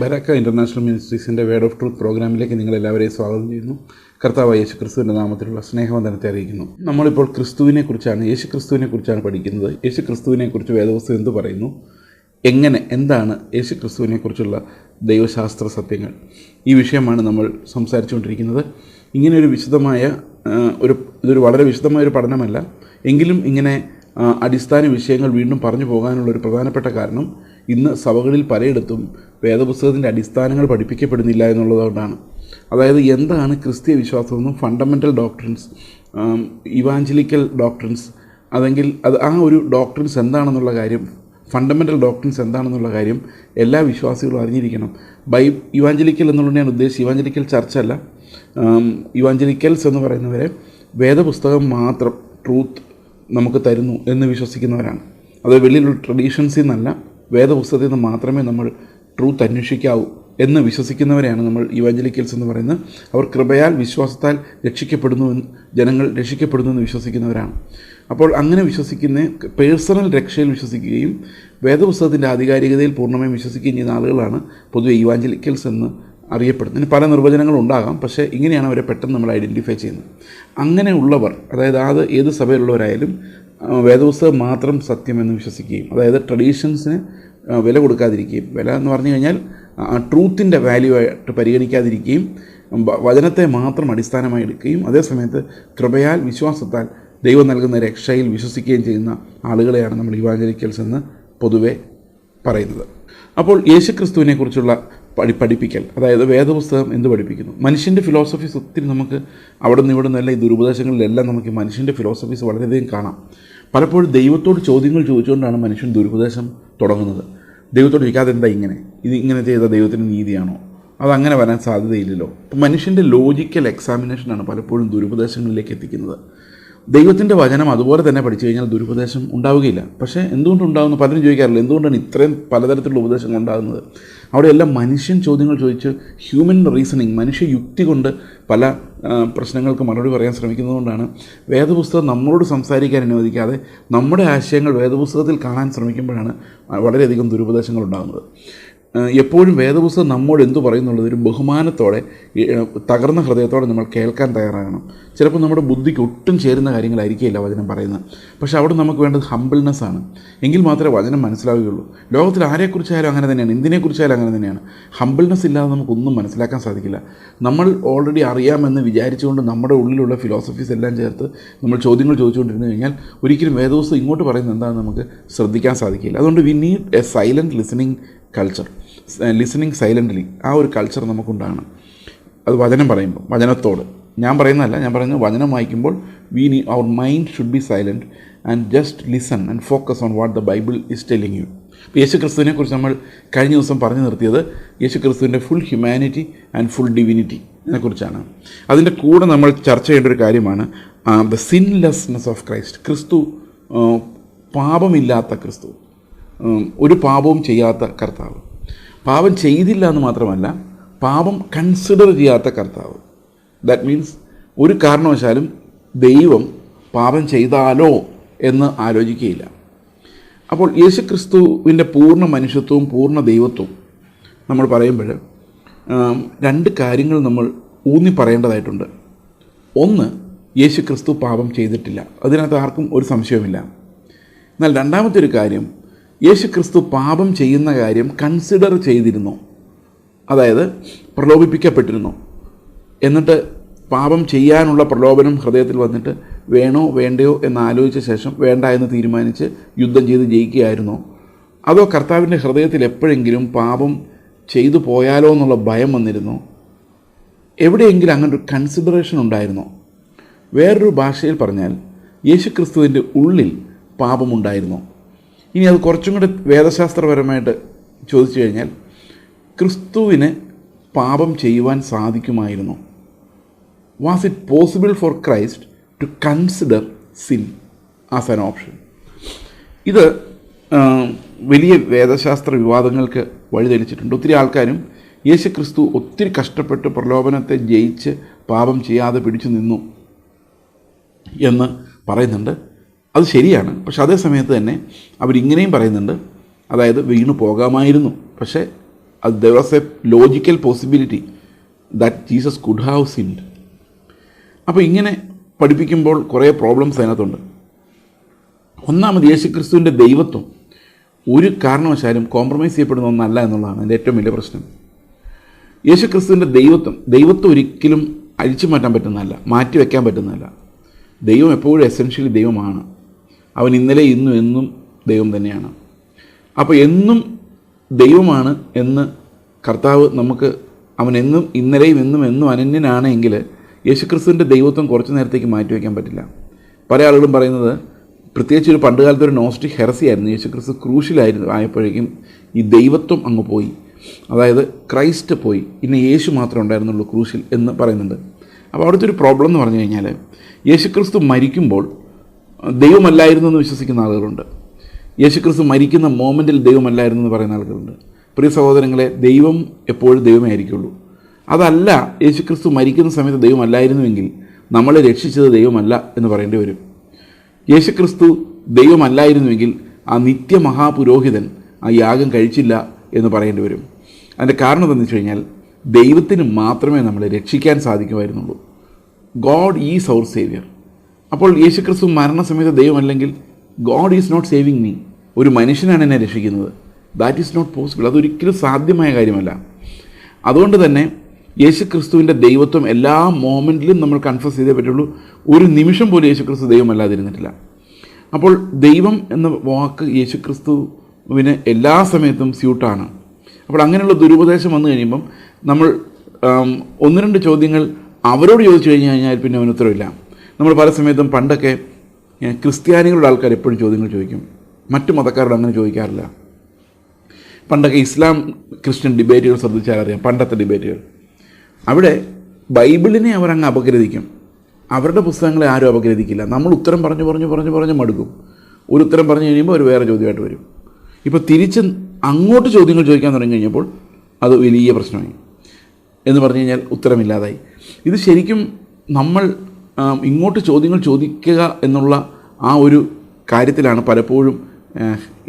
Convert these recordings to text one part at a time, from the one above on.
ബരാക്ക international മിനിസ്ട്രീസിൻ്റെ word of truth പ്രോഗ്രാമിലേക്ക് നിങ്ങളെല്ലാവരെയും സ്വാഗതം ചെയ്യുന്നു. കർത്താവായ യേശു ക്രിസ്തുവിൻ്റെ നാമത്തിലുള്ള സ്നേഹവന്ദനത്തെ അറിയിക്കുന്നു. നമ്മളിപ്പോൾ യേശു ക്രിസ്തുവിനെക്കുറിച്ചാണ് പഠിക്കുന്നത്. യേശു ക്രിസ്തുവിനെക്കുറിച്ച് വേദപുസ്തകം എന്ത് പറയുന്നു, എന്താണ് യേശു ക്രിസ്തുവിനെക്കുറിച്ചുള്ള ദൈവശാസ്ത്ര സത്യങ്ങൾ, ഈ വിഷയമാണ് നമ്മൾ സംസാരിച്ചുകൊണ്ടിരിക്കുന്നത്. ഇങ്ങനെ ഒരു ഇതൊരു വളരെ വിശദമായ ഒരു പഠനമല്ല, എങ്കിലും ഇങ്ങനെ അടിസ്ഥാന വിഷയങ്ങൾ വീണ്ടും പറഞ്ഞു പോകാനുള്ളൊരു പ്രധാനപ്പെട്ട കാരണം ഇന്ന് സഭകളിൽ പലയിടത്തും വേദപുസ്തകത്തിൻ്റെ അടിസ്ഥാനങ്ങൾ പഠിപ്പിക്കപ്പെടുന്നില്ല എന്നുള്ളതുകൊണ്ടാണ്. അതായത് എന്താണ് ക്രിസ്തീയ വിശ്വാസമെന്നും ഫണ്ടമെൻ്റൽ ഡോക്ട്രിൻസ്, ഇവാഞ്ചലിക്കൽ ഡോക്ട്രിൻസ്, അതെങ്കിൽ ആ ഒരു ഡോക്ട്രിൻസ് എന്താണെന്നുള്ള കാര്യം, ഫണ്ടമെൻ്റൽ ഡോക്ട്രിൻസ് എന്താണെന്നുള്ള കാര്യം എല്ലാ വിശ്വാസികളും അറിഞ്ഞിരിക്കണം. ഇവാഞ്ചലിക്കൽ എന്നുള്ളത് ഞാൻ ഉദ്ദേശിച്ച് ഇവാഞ്ചലിക്കൽ ചർച്ചല്ല, ഇവാഞ്ചലിക്കൽസ് എന്ന് പറയുന്നവരെ വേദപുസ്തകം മാത്രം ട്രൂത്ത് നമുക്ക് തരുന്നു എന്ന് വിശ്വസിക്കുന്നവരാണ്. അത് വെളിയിലുള്ള ട്രഡീഷൻസിൽ നിന്നല്ല, വേദപുസ്തകത്തിൽ നിന്ന് മാത്രമേ നമ്മൾ ട്രൂത്ത് അന്വേഷിക്കാവൂ എന്ന് വിശ്വസിക്കുന്നവരെയാണ് നമ്മൾ ഇവാഞ്ചലിക്കൽസ് എന്ന് പറയുന്നത്. അവർ കൃപയാൽ വിശ്വാസത്താൽ ജനങ്ങൾ രക്ഷിക്കപ്പെടുന്നു എന്ന് വിശ്വസിക്കുന്നവരാണ്. അപ്പോൾ അങ്ങനെ വിശ്വസിക്കുന്ന പേഴ്സണൽ രക്ഷയിൽ വിശ്വസിക്കുകയും വേദപുസ്തകത്തിൻ്റെ ആധികാരികതയിൽ പൂർണ്ണമായും വിശ്വസിക്കുകയും ചെയ്യുന്ന ആളുകളാണ് പൊതുവെ ഇവാഞ്ചലിക്കൽസ് എന്ന് അറിയപ്പെടുന്നത്. ഇതിന് പല നിർവചനങ്ങളുണ്ടാകാം, പക്ഷേ ഇങ്ങനെയാണ് അവരെ പെട്ടെന്ന് നമ്മൾ ഐഡൻറ്റിഫൈ ചെയ്യുന്നത്. അങ്ങനെയുള്ളവർ, അതായത് ഏത് സഭയിലുള്ളവരായാലും വേദപുസ്തകം മാത്രം സത്യമെന്ന് വിശ്വസിക്കുകയും, അതായത് ട്രഡീഷൻസിന് വില കൊടുക്കാതിരിക്കുകയും, വില എന്ന് പറഞ്ഞു കഴിഞ്ഞാൽ ട്രൂത്തിൻ്റെ വാല്യൂ ആയിട്ട് പരിഗണിക്കാതിരിക്കുകയും, വചനത്തെ മാത്രം അടിസ്ഥാനമായി എടുക്കുകയും, അതേസമയത്ത് കൃപയാൽ വിശ്വാസത്താൽ ദൈവം നൽകുന്ന രക്ഷയിൽ വിശ്വസിക്കുകയും ചെയ്യുന്ന ആളുകളെയാണ് നമ്മൾ ഇവാഞ്ചലിക്കൽസ് എന്ന് പൊതുവെ പറയുന്നത്. അപ്പോൾ യേശുക്രിസ്തുവിനെക്കുറിച്ചുള്ള പഠിപ്പിക്കൽ, അതായത് വേദപുസ്തകം എന്ത് പഠിപ്പിക്കുന്നു, മനുഷ്യൻ്റെ ഫിലോസഫീസ് ഒത്തിരി നമുക്ക് അവിടെ നിന്ന് ഇവിടെ നിന്നല്ല, ഈ ദുരുപദേശങ്ങളിലെല്ലാം നമുക്ക് മനുഷ്യൻ്റെ ഫിലോസഫീസ് വളരെയധികം കാണാം. പലപ്പോഴും ദൈവത്തോട് ചോദ്യങ്ങൾ ചോദിച്ചുകൊണ്ടാണ് മനുഷ്യൻ ദുരുപദേശം തുടങ്ങുന്നത്. ദൈവത്തോട് ചോദിക്കാതെ എന്താ ഇങ്ങനെ ചെയ്ത ദൈവത്തിന് നീതിയാണോ, അതങ്ങനെ വരാൻ സാധ്യതയില്ലല്ലോ. അപ്പം മനുഷ്യൻ്റെ ലോജിക്കൽ എക്സാമിനേഷനാണ് പലപ്പോഴും ദുരുപദേശങ്ങളിലേക്ക് എത്തിക്കുന്നത്. ദൈവത്തിൻ്റെ വചനം അതുപോലെ തന്നെ പഠിച്ചു കഴിഞ്ഞാൽ ദുരുപദേശം ഉണ്ടാവുകയില്ല. പക്ഷേ എന്തുകൊണ്ടുണ്ടാകുന്നു, പലരും ചോദിക്കാറില്ല, എന്തുകൊണ്ടാണ് ഇത്രയും പലതരത്തിലുള്ള ഉപദേശങ്ങൾ ഉണ്ടാകുന്നത്? അവിടെയെല്ലാം മനുഷ്യൻ ചോദ്യങ്ങൾ ചോദിച്ച് ഹ്യൂമൻ റീസണിങ്, മനുഷ്യ യുക്തി കൊണ്ട് പല പ്രശ്നങ്ങൾക്ക് മറുപടി പറയാൻ ശ്രമിക്കുന്നതുകൊണ്ടാണ് വേദപുസ്തകം നമ്മളോട് സംസാരിക്കാൻ അനുവദിക്കാതെ നമ്മുടെ ആശയങ്ങൾ വേദപുസ്തകത്തിൽ കാണാൻ ശ്രമിക്കുമ്പോഴാണ് വളരെയധികം ദുരുപദേശങ്ങൾ ഉണ്ടാകുന്നത്. എപ്പോഴും വേദപുസ്തകം നമ്മോട് എന്തു പറയുന്നുള്ളത് ഒരു ബഹുമാനത്തോടെ, തകർന്ന ഹൃദയത്തോടെ നമ്മൾ കേൾക്കാൻ തയ്യാറാകണം. ചിലപ്പോൾ നമ്മുടെ ബുദ്ധിക്ക് ഒട്ടും ചേരുന്ന കാര്യങ്ങളായിരിക്കില്ല വചനം പറയുന്നത്, പക്ഷേ അവിടെ നമുക്ക് വേണ്ടത് ഹംബിൾനെസ് ആണ്. എങ്കിൽ മാത്രമേ വചനം മനസ്സിലാവുകയുള്ളൂ. ലോകത്തിൽ ആരെക്കുറിച്ചായാലും അങ്ങനെ തന്നെയാണ്, എന്തിനെക്കുറിച്ചായാലും അങ്ങനെ തന്നെയാണ്. ഹംബിൾനെസ് ഇല്ലാതെ നമുക്കൊന്നും മനസ്സിലാക്കാൻ സാധിക്കില്ല. നമ്മൾ ഓൾറെഡി അറിയാമെന്ന് വിചാരിച്ചുകൊണ്ട് നമ്മുടെ ഉള്ളിലുള്ള ഫിലോസഫീസ് എല്ലാം ചേർത്ത് നമ്മൾ ചോദ്യങ്ങൾ ചോദിച്ചുകൊണ്ടിരുന്നു കഴിഞ്ഞാൽ ഒരിക്കലും വേദപുസ്തകം ഇങ്ങോട്ട് പറയുന്നത് എന്താണെന്ന് നമുക്ക് ശ്രദ്ധിക്കാൻ സാധിക്കില്ല. അതുകൊണ്ട് we need A silent listening culture, listening silently, ആ ഒരു കൾച്ചർ നമുക്കുണ്ടാകണം. അത് വചനം പറയുമ്പോൾ, വചനത്തോട് ഞാൻ പറയുന്നത് വചനം വായിക്കുമ്പോൾ അവർ mind should be silent and just listen and focus on what the Bible is telling you. ഇപ്പോൾ യേശു ക്രിസ്തുവിനെക്കുറിച്ച് നമ്മൾ കഴിഞ്ഞ ദിവസം പറഞ്ഞു നിർത്തിയത് യേശു ക്രിസ്തുവിൻ്റെ full humanity and full divinity ഇതിനെക്കുറിച്ചാണ്. അതിൻ്റെ കൂടെ നമ്മൾ ചർച്ച ചെയ്യേണ്ട ഒരു കാര്യമാണ് ദ സിൻലെസ്നെസ് ഓഫ് ക്രൈസ്റ്റ്. ക്രിസ്തു പാപമില്ലാത്ത ക്രിസ്തു, ഒരു പാപവും ചെയ്യാത്ത കർത്താവ്, പാപം ചെയ്തില്ല എന്ന് മാത്രമല്ല പാപം കൺസിഡർ ചെയ്യാത്ത കർത്താവ്. ദാറ്റ് മീൻസ് ഒരു കാരണവശാലും ദൈവം പാപം ചെയ്താലോ എന്ന് ആലോചിക്കുകയില്ല. അപ്പോൾ യേശുക്രിസ്തുവിൻ്റെ പൂർണ്ണ മനുഷ്യത്വവും പൂർണ്ണ ദൈവത്വവും നമ്മൾ പറയുമ്പോൾ രണ്ട് കാര്യങ്ങൾ നമ്മൾ ഊന്നി പറയേണ്ടതായിട്ടുണ്ട്. ഒന്ന്, യേശുക്രിസ്തു പാപം ചെയ്തിട്ടില്ല, അതിനകത്ത് ആർക്കും ഒരു സംശയവുമില്ല. എന്നാൽ രണ്ടാമത്തെ ഒരു കാര്യം, യേശുക്രിസ്തു പാപം ചെയ്യുന്ന കാര്യം കൺസിഡർ ചെയ്തിരുന്നു, അതായത് പ്രലോഭിപ്പിക്കപ്പെട്ടിരുന്നു. എന്നിട്ട് പാപം ചെയ്യാനുള്ള പ്രലോഭനം ഹൃദയത്തിൽ വന്നിട്ട് വേണോ വേണ്ടയോ എന്ന് ആലോചിച്ച ശേഷം വേണ്ട എന്ന് തീരുമാനിച്ച് യുദ്ധം ചെയ്ത് ജയിക്കുകയായിരുന്നോ, അതോ കർത്താവിൻ്റെ ഹൃദയത്തിൽ എപ്പോഴെങ്കിലും പാപം ചെയ്തു പോയാലോ എന്നുള്ള ഭയം വന്നിരുന്നോ? എവിടെയെങ്കിലും അങ്ങനെ ഒരു കൺസിഡറേഷൻ ഉണ്ടായിരുന്നോ? വേറൊരു ഭാഷയിൽ പറഞ്ഞാൽ യേശുക്രിസ്തുവിൻ്റെ ഉള്ളിൽ പാപമുണ്ടായിരുന്നോ? ഇനി അത് കുറച്ചും കൂടെ വേദശാസ്ത്രപരമായിട്ട് ചോദിച്ചു കഴിഞ്ഞാൽ, ക്രിസ്തുവിന് പാപം ചെയ്യുവാൻ സാധിക്കുമായിരുന്നു? Was it possible for Christ to consider sin as an option? ഇത് വലിയ വേദശാസ്ത്ര വിവാദങ്ങൾക്ക് വഴിതെളിച്ചിട്ടുണ്ട്. ഒത്തിരി ആൾക്കാരും യേശുക്രിസ്തു ഒത്തിരി കഷ്ടപ്പെട്ട് പ്രലോഭനത്തെ ജയിച്ച് പാപം ചെയ്യാതെ പിടിച്ചു നിന്നു എന്ന് പറയുന്നുണ്ട്. അത് ശരിയാണ്. പക്ഷെ അതേ സമയത്ത് തന്നെ അവരിങ്ങനെയും പറയുന്നുണ്ട്, അതായത് വീണു പോകാമായിരുന്നു, പക്ഷേ there was a logical possibility that Jesus could have sinned. അപ്പോൾ ഇങ്ങനെ പഠിപ്പിക്കുമ്പോൾ കുറേ പ്രോബ്ലംസ് അതിനകത്തുണ്ട്. ഒന്നാമത് യേശുക്രിസ്തുവിൻ്റെ ദൈവത്വം ഒരു കാരണവശാലും കോംപ്രമൈസ് ചെയ്യപ്പെടുന്ന ഒന്നല്ല എന്നുള്ളതാണ് എൻ്റെ ഏറ്റവും വലിയ പ്രശ്നം. യേശുക്രിസ്തുവിൻ്റെ ദൈവത്വം ഒരിക്കലും അഴിച്ചു മാറ്റാൻ പറ്റുന്നതല്ല, മാറ്റി വയ്ക്കാൻ പറ്റുന്നതല്ല. ദൈവം എപ്പോഴും എസെൻഷ്യലി ദൈവമാണ്. അവൻ ഇന്നലെ ഇന്നും എന്നും ദൈവം തന്നെയാണ്. അപ്പോൾ എന്നും ദൈവമാണ് എന്ന് കർത്താവ് നമുക്ക്, അവൻ എന്നും ഇന്നലെയും എന്നും അനന്യനാണെങ്കിൽ യേശുക്രിസ്തുവിൻ്റെ ദൈവത്വം കുറച്ച് നേരത്തേക്ക് മാറ്റി വയ്ക്കാൻ പറ്റില്ല. പല ആളുകളും പറയുന്നത്, പ്രത്യേകിച്ച് ഒരു പണ്ടുകാലത്ത് ഒരു നോസ്റ്റിക് ഹെറസി ആയിരുന്നു, യേശുക്രിസ്തു ക്രൂശിലായിരുന്നു ആയപ്പോഴേക്കും ഈ ദൈവത്വം അങ്ങ് പോയി, അതായത് ക്രൈസ്റ്റ് പോയി, ഇനി യേശു മാത്രമേ ഉണ്ടായിരുന്നുള്ളൂ ക്രൂശിൽ എന്ന് പറയുന്നുണ്ട്. അപ്പോൾ അവിടുത്തെ ഒരു പ്രോബ്ലം എന്ന് പറഞ്ഞു കഴിഞ്ഞാൽ യേശുക്രിസ്തു മരിക്കുമ്പോൾ ദൈവമല്ലായിരുന്നു എന്ന് വിശ്വസിക്കുന്ന ആളുകളുണ്ട്. യേശുക്രിസ്തു മരിക്കുന്ന മോമെൻറ്റിൽ ദൈവമല്ലായിരുന്നു എന്ന് പറയുന്ന ആളുകളുണ്ട്. പ്രിയ സഹോദരങ്ങളെ, ദൈവം എപ്പോഴും ദൈവമേ ആയിരിക്കുള്ളൂ. അതല്ല, യേശുക്രിസ്തു മരിക്കുന്ന സമയത്ത് ദൈവമല്ലായിരുന്നുവെങ്കിൽ നമ്മളെ രക്ഷിച്ചത് ദൈവമല്ല എന്ന് പറയേണ്ടി വരും. യേശുക്രിസ്തു ദൈവമല്ലായിരുന്നുവെങ്കിൽ ആ നിത്യമഹാപുരോഹിതൻ ആ യാഗം കഴിച്ചില്ല എന്ന് പറയേണ്ടി വരും. അതിൻ്റെ കാരണം എന്താണെന്ന് വെച്ച് കഴിഞ്ഞാൽ ദൈവത്തിന് മാത്രമേ നമ്മളെ രക്ഷിക്കാൻ സാധിക്കുമായിരുന്നുള്ളൂ. God is our saviour. അപ്പോൾ യേശുക്രിസ്തു മരണസമയത്ത് ദൈവമല്ലെങ്കിൽ God is not saving me, ഒരു മനുഷ്യനാണ് എന്നെ രക്ഷിക്കുന്നത്. That is not possible. അതൊരിക്കലും സാധ്യമായ കാര്യമല്ല. അതുകൊണ്ട് തന്നെ യേശുക്രിസ്തുവിൻ്റെ ദൈവത്വം എല്ലാ മോമെൻറ്റിലും നമ്മൾ കൺഫസ് ചെയ്തേ പറ്റുള്ളൂ. ഒരു നിമിഷം പോലും യേശുക്രിസ്തു ദൈവമല്ലാതിരുന്നിട്ടില്ല. അപ്പോൾ ദൈവം എന്ന വാക്ക് യേശുക്രിസ്തുവിന് എല്ലാ സമയത്തും സ്യൂട്ടാണ്. അപ്പോൾ അങ്ങനെയുള്ള ദുരുപദേശം വന്നു കഴിയുമ്പം നമ്മൾ ഒന്ന് രണ്ട് ചോദ്യങ്ങൾ അവരോട് ചോദിച്ചു കഴിഞ്ഞാൽ പിന്നെ അവന് ഉത്തരവില്ല. നമ്മൾ പല സമയത്തും പണ്ടൊക്കെ ക്രിസ്ത്യാനികളുടെ ആൾക്കാർ എപ്പോഴും ചോദ്യങ്ങൾ ചോദിക്കും, മറ്റു മതക്കാരോട് അങ്ങനെ ചോദിക്കാറില്ല. പണ്ടൊക്കെ ഇസ്ലാം ക്രിസ്ത്യൻ ഡിബേറ്റുകൾ ശ്രദ്ധിച്ചാൽ അറിയാം, പണ്ടത്തെ ഡിബേറ്റുകൾ. അവിടെ ബൈബിളിനെ അവരങ്ങ് അപഗ്രഥിക്കും, അവരുടെ പുസ്തകങ്ങളെ ആരും അപഗ്രഥിക്കില്ല. നമ്മൾ ഉത്തരം പറഞ്ഞു മടുക്കും. ഒരു ഉത്തരം പറഞ്ഞു കഴിയുമ്പോൾ അവർ വേറെ ചോദ്യമായിട്ട് വരും. ഇപ്പോൾ തിരിച്ച് അങ്ങോട്ട് ചോദ്യങ്ങൾ ചോദിക്കാൻ തുടങ്ങി കഴിഞ്ഞപ്പോൾ അത് വലിയ പ്രശ്നമായി എന്ന് പറഞ്ഞു കഴിഞ്ഞാൽ ഉത്തരമില്ലാതായി. ഇത് ശരിക്കും നമ്മൾ ഇങ്ങോട്ട് ചോദ്യങ്ങൾ ചോദിക്കുക എന്നുള്ള ആ ഒരു കാര്യത്തിലാണ് പലപ്പോഴും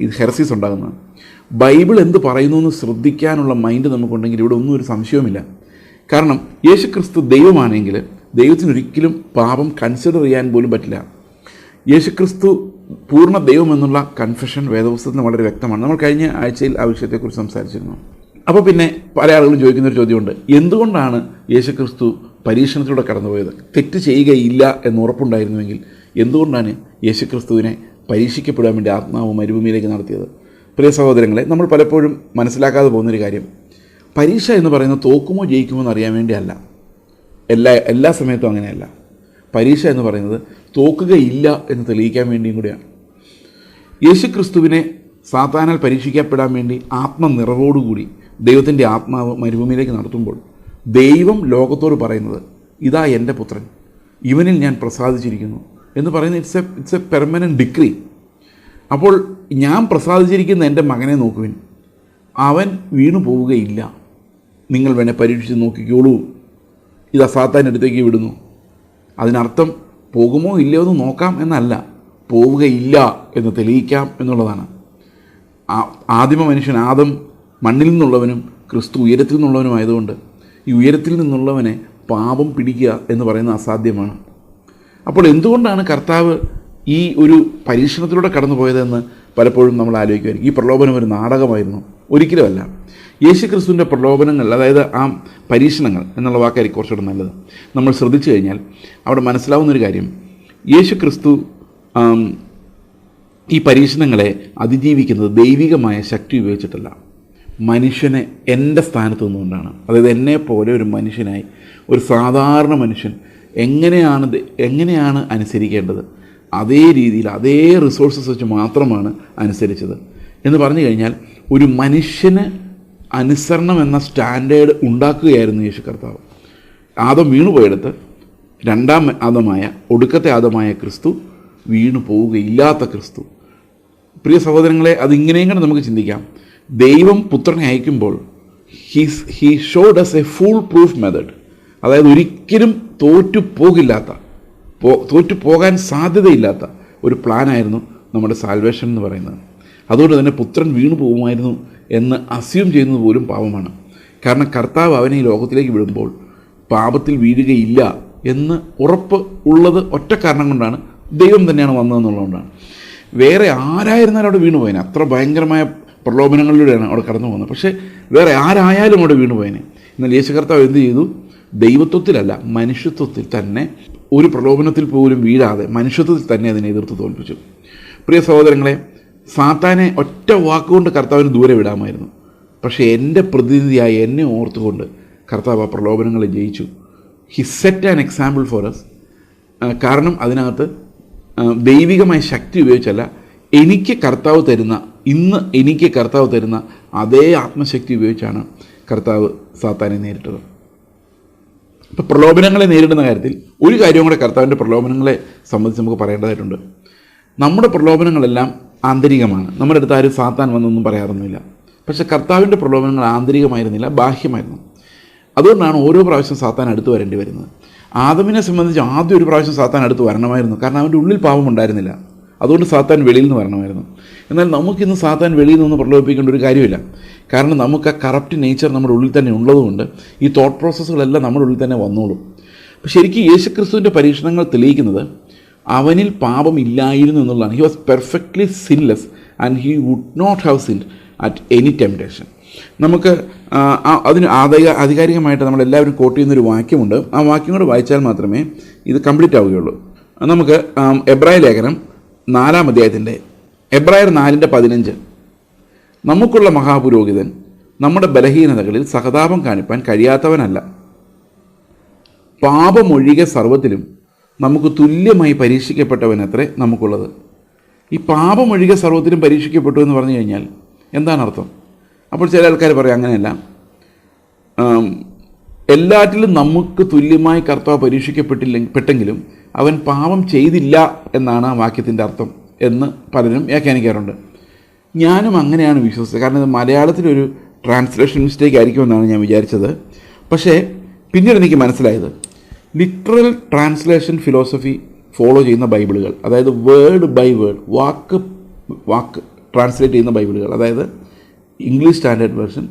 ഇത് ഹെറസീസ് ഉണ്ടാകുന്നത്. ബൈബിൾ എന്ത് പറയുന്നു എന്ന് ശ്രദ്ധിക്കാനുള്ള മൈൻഡ് നമുക്കുണ്ടെങ്കിൽ ഇവിടെ ഒന്നും ഒരു സംശയവുമില്ല. കാരണം യേശുക്രിസ്തു ദൈവമാണെങ്കിൽ ദൈവത്തിനൊരിക്കലും പാപം കൺസിഡർ ചെയ്യാൻ പോലും പറ്റില്ല. യേശുക്രിസ്തു പൂർണ്ണ ദൈവം എന്നുള്ള കൺഫെഷൻ വേദപുസ്തകത്തിന് വളരെ വ്യക്തമാണ്. നമ്മൾ കഴിഞ്ഞ ആഴ്ചയിൽ ആ വിഷയത്തെക്കുറിച്ച് സംസാരിച്ചിരുന്നു. അപ്പോൾ പിന്നെ പല ആളുകളും ചോദിക്കുന്നൊരു ചോദ്യമുണ്ട്, എന്തുകൊണ്ടാണ് യേശുക്രിസ്തു പരീക്ഷണത്തിലൂടെ കടന്നുപോയത്? തെറ്റ് ചെയ്യുകയില്ല എന്ന് ഉറപ്പുണ്ടായിരുന്നുവെങ്കിൽ എന്തുകൊണ്ടാണ് യേശുക്രിസ്തുവിനെ പരീക്ഷിക്കപ്പെടാൻ വേണ്ടി ആത്മാവ് മരുഭൂമിയിലേക്ക് നടത്തിയത്? പ്രിയ സഹോദരങ്ങളെ, നമ്മൾ പലപ്പോഴും മനസ്സിലാക്കാതെ പോകുന്നൊരു കാര്യം, പരീക്ഷ എന്ന് പറയുന്നത് തോക്കുമോ ജയിക്കുമോ എന്നറിയാൻ വേണ്ടിയല്ല. എല്ലാ സമയത്തും അങ്ങനെയല്ല. പരീക്ഷ എന്ന് പറയുന്നത് തോക്കുകയില്ല എന്ന് തെളിയിക്കാൻ വേണ്ടിയും കൂടിയാണ്. യേശുക്രിസ്തുവിനെ സാത്താനാൽ പരീക്ഷിക്കപ്പെടാൻ വേണ്ടി ആത്മനിറവോടുകൂടി ദൈവത്തിൻ്റെ ആത്മാവ് മരുഭൂമിയിലേക്ക് നടത്തുമ്പോൾ ദൈവം ലോകത്തോട് പറയുന്നത്, ഇതാ എൻ്റെ പുത്രൻ, ഇവനിൽ ഞാൻ പ്രസാദിച്ചിരിക്കുന്നു എന്ന് പറയുന്നത് ഇറ്റ്സ് എ പെർമനൻറ്റ് ഡിക്രി. അപ്പോൾ ഞാൻ പ്രസാദിച്ചിരിക്കുന്ന എൻ്റെ മകനെ നോക്കുവിൻ, അവൻ വീണു പോവുകയില്ല, നിങ്ങൾ വേണേൽ പരീക്ഷിച്ച് നോക്കിക്കോളൂ. ഇത് സാത്താൻ്റെ അടുത്തേക്ക് വിടുന്നു. അതിനർത്ഥം പോകുമോ ഇല്ലയോ എന്ന് നോക്കാം എന്നല്ല, പോവുകയില്ല എന്ന് തെളിയിക്കാം എന്നുള്ളതാണ്. ആദിമ മനുഷ്യൻ ആദം മണ്ണിൽ നിന്നുള്ളവനും ക്രിസ്തു ഉയരത്തിൽ നിന്നുള്ളവനുമായതുകൊണ്ട് ഈ ഉയരത്തിൽ നിന്നുള്ളവനെ പാപം പിടിക്കുക എന്ന് പറയുന്നത് അസാധ്യമാണ്. അപ്പോൾ എന്തുകൊണ്ടാണ് കർത്താവ് ഈ ഒരു പരീക്ഷണത്തിലൂടെ കടന്നു പോയതെന്ന് പലപ്പോഴും നമ്മൾ ആലോചിക്കുമായിരിക്കും. ഈ പ്രലോഭനം ഒരു നാടകമായിരുന്നു? ഒരിക്കലുമല്ല. യേശുക്രിസ്തുവിൻ്റെ പ്രലോഭനങ്ങൾ, അതായത് ആ പരീക്ഷണങ്ങൾ എന്നുള്ള വാക്കായിരിക്കും കുറച്ചുകൂടെ നല്ലത്. നമ്മൾ ശ്രദ്ധിച്ചു കഴിഞ്ഞാൽ അവിടെ മനസ്സിലാവുന്നൊരു കാര്യം, യേശുക്രിസ്തു ഈ പരീക്ഷണങ്ങളെ അതിജീവിക്കുന്നത് ദൈവികമായ ശക്തി ഉപയോഗിച്ചിട്ടല്ല, മനുഷ്യനെ എൻ്റെ സ്ഥാനത്ത് നിന്നുകൊണ്ടാണ്. അതായത് എന്നെപ്പോലെ ഒരു മനുഷ്യനായി, ഒരു സാധാരണ മനുഷ്യൻ എങ്ങനെയാണ് അനുസരിക്കേണ്ടത്, അതേ രീതിയിൽ അതേ റിസോഴ്സസ് വെച്ച് മാത്രമാണ് അനുസരിച്ചത് എന്ന് പറഞ്ഞു കഴിഞ്ഞാൽ ഒരു മനുഷ്യന് അനുസരണം എന്ന സ്റ്റാൻഡേർഡ് ഉണ്ടാക്കുകയായിരുന്നു യേശു കർത്താവ്. ആദം വീണുപോയെടുത്ത് രണ്ടാം ആദമായ, ഒടുക്കത്തെ ആദമായ ക്രിസ്തു വീണു പോവുകയില്ലാത്ത ക്രിസ്തു. പ്രിയ സഹോദരങ്ങളെ, അതിങ്ങനെയും കൂടെ നമുക്ക് ചിന്തിക്കാം. ദൈവം പുത്രനെ അയക്കുമ്പോൾ he showed us a full proof method, അതായത് ഒരിക്കലും തോറ്റു പോകാൻ സാധ്യതയില്ലാത്ത ഒരു പ്ലാനായിരുന്നു നമ്മുടെ സാൽവേഷൻ എന്ന് പറയുന്നത്. അതുകൊണ്ട് തന്നെ പുത്രൻ വീണു പോകുമായിരുന്നു എന്ന് അസ്യൂം ചെയ്യുന്നത് പോലും പാപമാണ്. കാരണം കർത്താവ് അവനെ ഈ ലോകത്തിലേക്ക് വിടുമ്പോൾ പാപത്തിൽ വീഴുകയില്ല എന്ന് ഉറപ്പ് ഉള്ളത് ഒറ്റ കാരണം കൊണ്ടാണ്, ദൈവം തന്നെയാണ് വന്നതെന്നുള്ളതുകൊണ്ടാണ്. വേറെ ആരായിരുന്നാലും അവിടെ വീണു പോയേനെ. അത്ര ഭയങ്കരമായ പ്രലോഭനങ്ങളിലൂടെയാണ് അവിടെ കടന്നു പോകുന്നത്. പക്ഷേ വേറെ ആരായാലും അവിടെ വീണു പോയേനെ. എന്നാൽ യേശു കർത്താവ് എന്ത് ചെയ്തു? ദൈവത്വത്തിലല്ല, മനുഷ്യത്വത്തിൽ തന്നെ, ഒരു പ്രലോഭനത്തിൽ പോലും വീഴാതെ മനുഷ്യത്വത്തിൽ തന്നെ അതിനെ എതിർത്ത് തോൽപ്പിച്ചു. പ്രിയ സഹോദരങ്ങളെ, സാത്താനെ ഒറ്റ വാക്കുകൊണ്ട് കർത്താവിന് ദൂരെ വിടാമായിരുന്നു. പക്ഷേ എൻ്റെ പ്രതിനിധിയായി എന്നെ ഓർത്തുകൊണ്ട് കർത്താവ് ആ പ്രലോഭനങ്ങളെ ജയിച്ചു. He set an example for us. കാരണം അതിനകത്ത് ദൈവികമായ ശക്തി ഉപയോഗിച്ചല്ല, എനിക്ക് കർത്താവ് തരുന്ന അതേ ആത്മശക്തി ഉപയോഗിച്ചാണ് കർത്താവ് സാത്താനെ നേരിട്ടത്. ഇപ്പോൾ പ്രലോഭനങ്ങളെ നേരിടുന്ന കാര്യത്തിൽ ഒരു കാര്യവും കൂടെ കർത്താവിൻ്റെ പ്രലോഭനങ്ങളെ സംബന്ധിച്ച് നമുക്ക് പറയേണ്ടതായിട്ടുണ്ട്. നമ്മുടെ പ്രലോഭനങ്ങളെല്ലാം ആന്തരികമാണ്. നമ്മുടെ അടുത്ത് ആരും സാത്താൻ വന്നൊന്നും പറയാറൊന്നുമില്ല. പക്ഷേ കർത്താവിൻ്റെ പ്രലോഭനങ്ങൾ ആന്തരികമായിരുന്നില്ല, ബാഹ്യമായിരുന്നു. അതുകൊണ്ടാണ് ഓരോ പ്രാവശ്യം സാത്താൻ അടുത്ത് വരേണ്ടി വരുന്നത്. ആദമിനെ സംബന്ധിച്ച് ആദ്യം ഒരു പ്രാവശ്യം സാത്താൻ അടുത്ത് വരണമായിരുന്നു. കാരണം അവൻ്റെ ഉള്ളിൽ പാപം ഉണ്ടായിരുന്നില്ല. അതുകൊണ്ട് സാത്താൻ വെളിയിൽ നിന്ന് വരണമായിരുന്നു. എന്നാൽ നമുക്കിന്ന് സാത്താൻ വെളിയിൽ നിന്ന് പ്രലോഭിപ്പിക്കേണ്ട ഒരു കാര്യമില്ല. കാരണം നമുക്ക് ആ കറപ്റ്റ് നേച്ചർ നമ്മുടെ ഉള്ളിൽ തന്നെ ഉള്ളതുകൊണ്ട് ഈ തോട്ട് പ്രോസസ്സുകളെല്ലാം നമ്മുടെ ഉള്ളിൽ തന്നെ വന്നോളും. അപ്പോൾ ശരിക്കും യേശുക്രിസ്തുവിൻ്റെ പരീക്ഷണങ്ങൾ തെളിയിക്കുന്നത് അവനിൽ പാപമില്ലായിരുന്നു എന്നുള്ളതാണ്. He was perfectly sinless and he would not have sinned at any temptation. നമുക്ക് അതിന് ആധികാരികമായിട്ട് നമ്മളെല്ലാവരും കോട്ട് ചെയ്യുന്നൊരു വാക്യമുണ്ട്. ആ വാക്യം കൂടെ വായിച്ചാൽ മാത്രമേ ഇത് കംപ്ലീറ്റ് ആവുകയുള്ളൂ. നമുക്ക് എബ്രായ ലേഖനം 4-ാം അധ്യായത്തിൻ്റെ എബ്രായർ 4:15 നമുക്കുള്ള മഹാപുരോഹിതൻ നമ്മുടെ ബലഹീനതകളിൽ സഹതാപം കാണിപ്പാൻ കഴിയാത്തവനല്ല, പാപമൊഴികെ സർവ്വത്തിലും നമുക്ക് തുല്യമായി പരീക്ഷിക്കപ്പെട്ടവനത്രേ നമുക്കുള്ളത്. ഈ പാപമൊഴികെ സർവ്വത്തിലും പരീക്ഷിക്കപ്പെട്ടു എന്ന് പറഞ്ഞു കഴിഞ്ഞാൽ എന്താണ് അർത്ഥം? അപ്പോൾ ചില ആൾക്കാർ പറയും അങ്ങനെയല്ല, എല്ലാറ്റിലും നമുക്ക് തുല്യമായി കർത്താവ് പരീക്ഷിക്കപ്പെട്ടെങ്കിലും അവൻ പാപം ചെയ്തില്ല എന്നാണ് ആ വാക്യത്തിൻ്റെ അർത്ഥം എന്ന് പലരും വ്യാഖ്യാനിക്കാറുണ്ട്. ഞാനും അങ്ങനെയാണ് വിശ്വസിച്ചത്. കാരണം ഇത് മലയാളത്തിലൊരു ട്രാൻസ്ലേഷൻ മിസ്റ്റേക്ക് ആയിരിക്കുമെന്നാണ് ഞാൻ വിചാരിച്ചത്. പക്ഷേ പിന്നീട് എനിക്ക് മനസ്സിലായത് ലിറ്ററൽ ട്രാൻസ്ലേഷൻ ഫിലോസഫി ഫോളോ ചെയ്യുന്ന ബൈബിളുകൾ, അതായത് വേർഡ് ബൈ വേർഡ്, വാക്ക് ട്രാൻസ്ലേറ്റ് ചെയ്യുന്ന ബൈബിളുകൾ, അതായത് English standard version,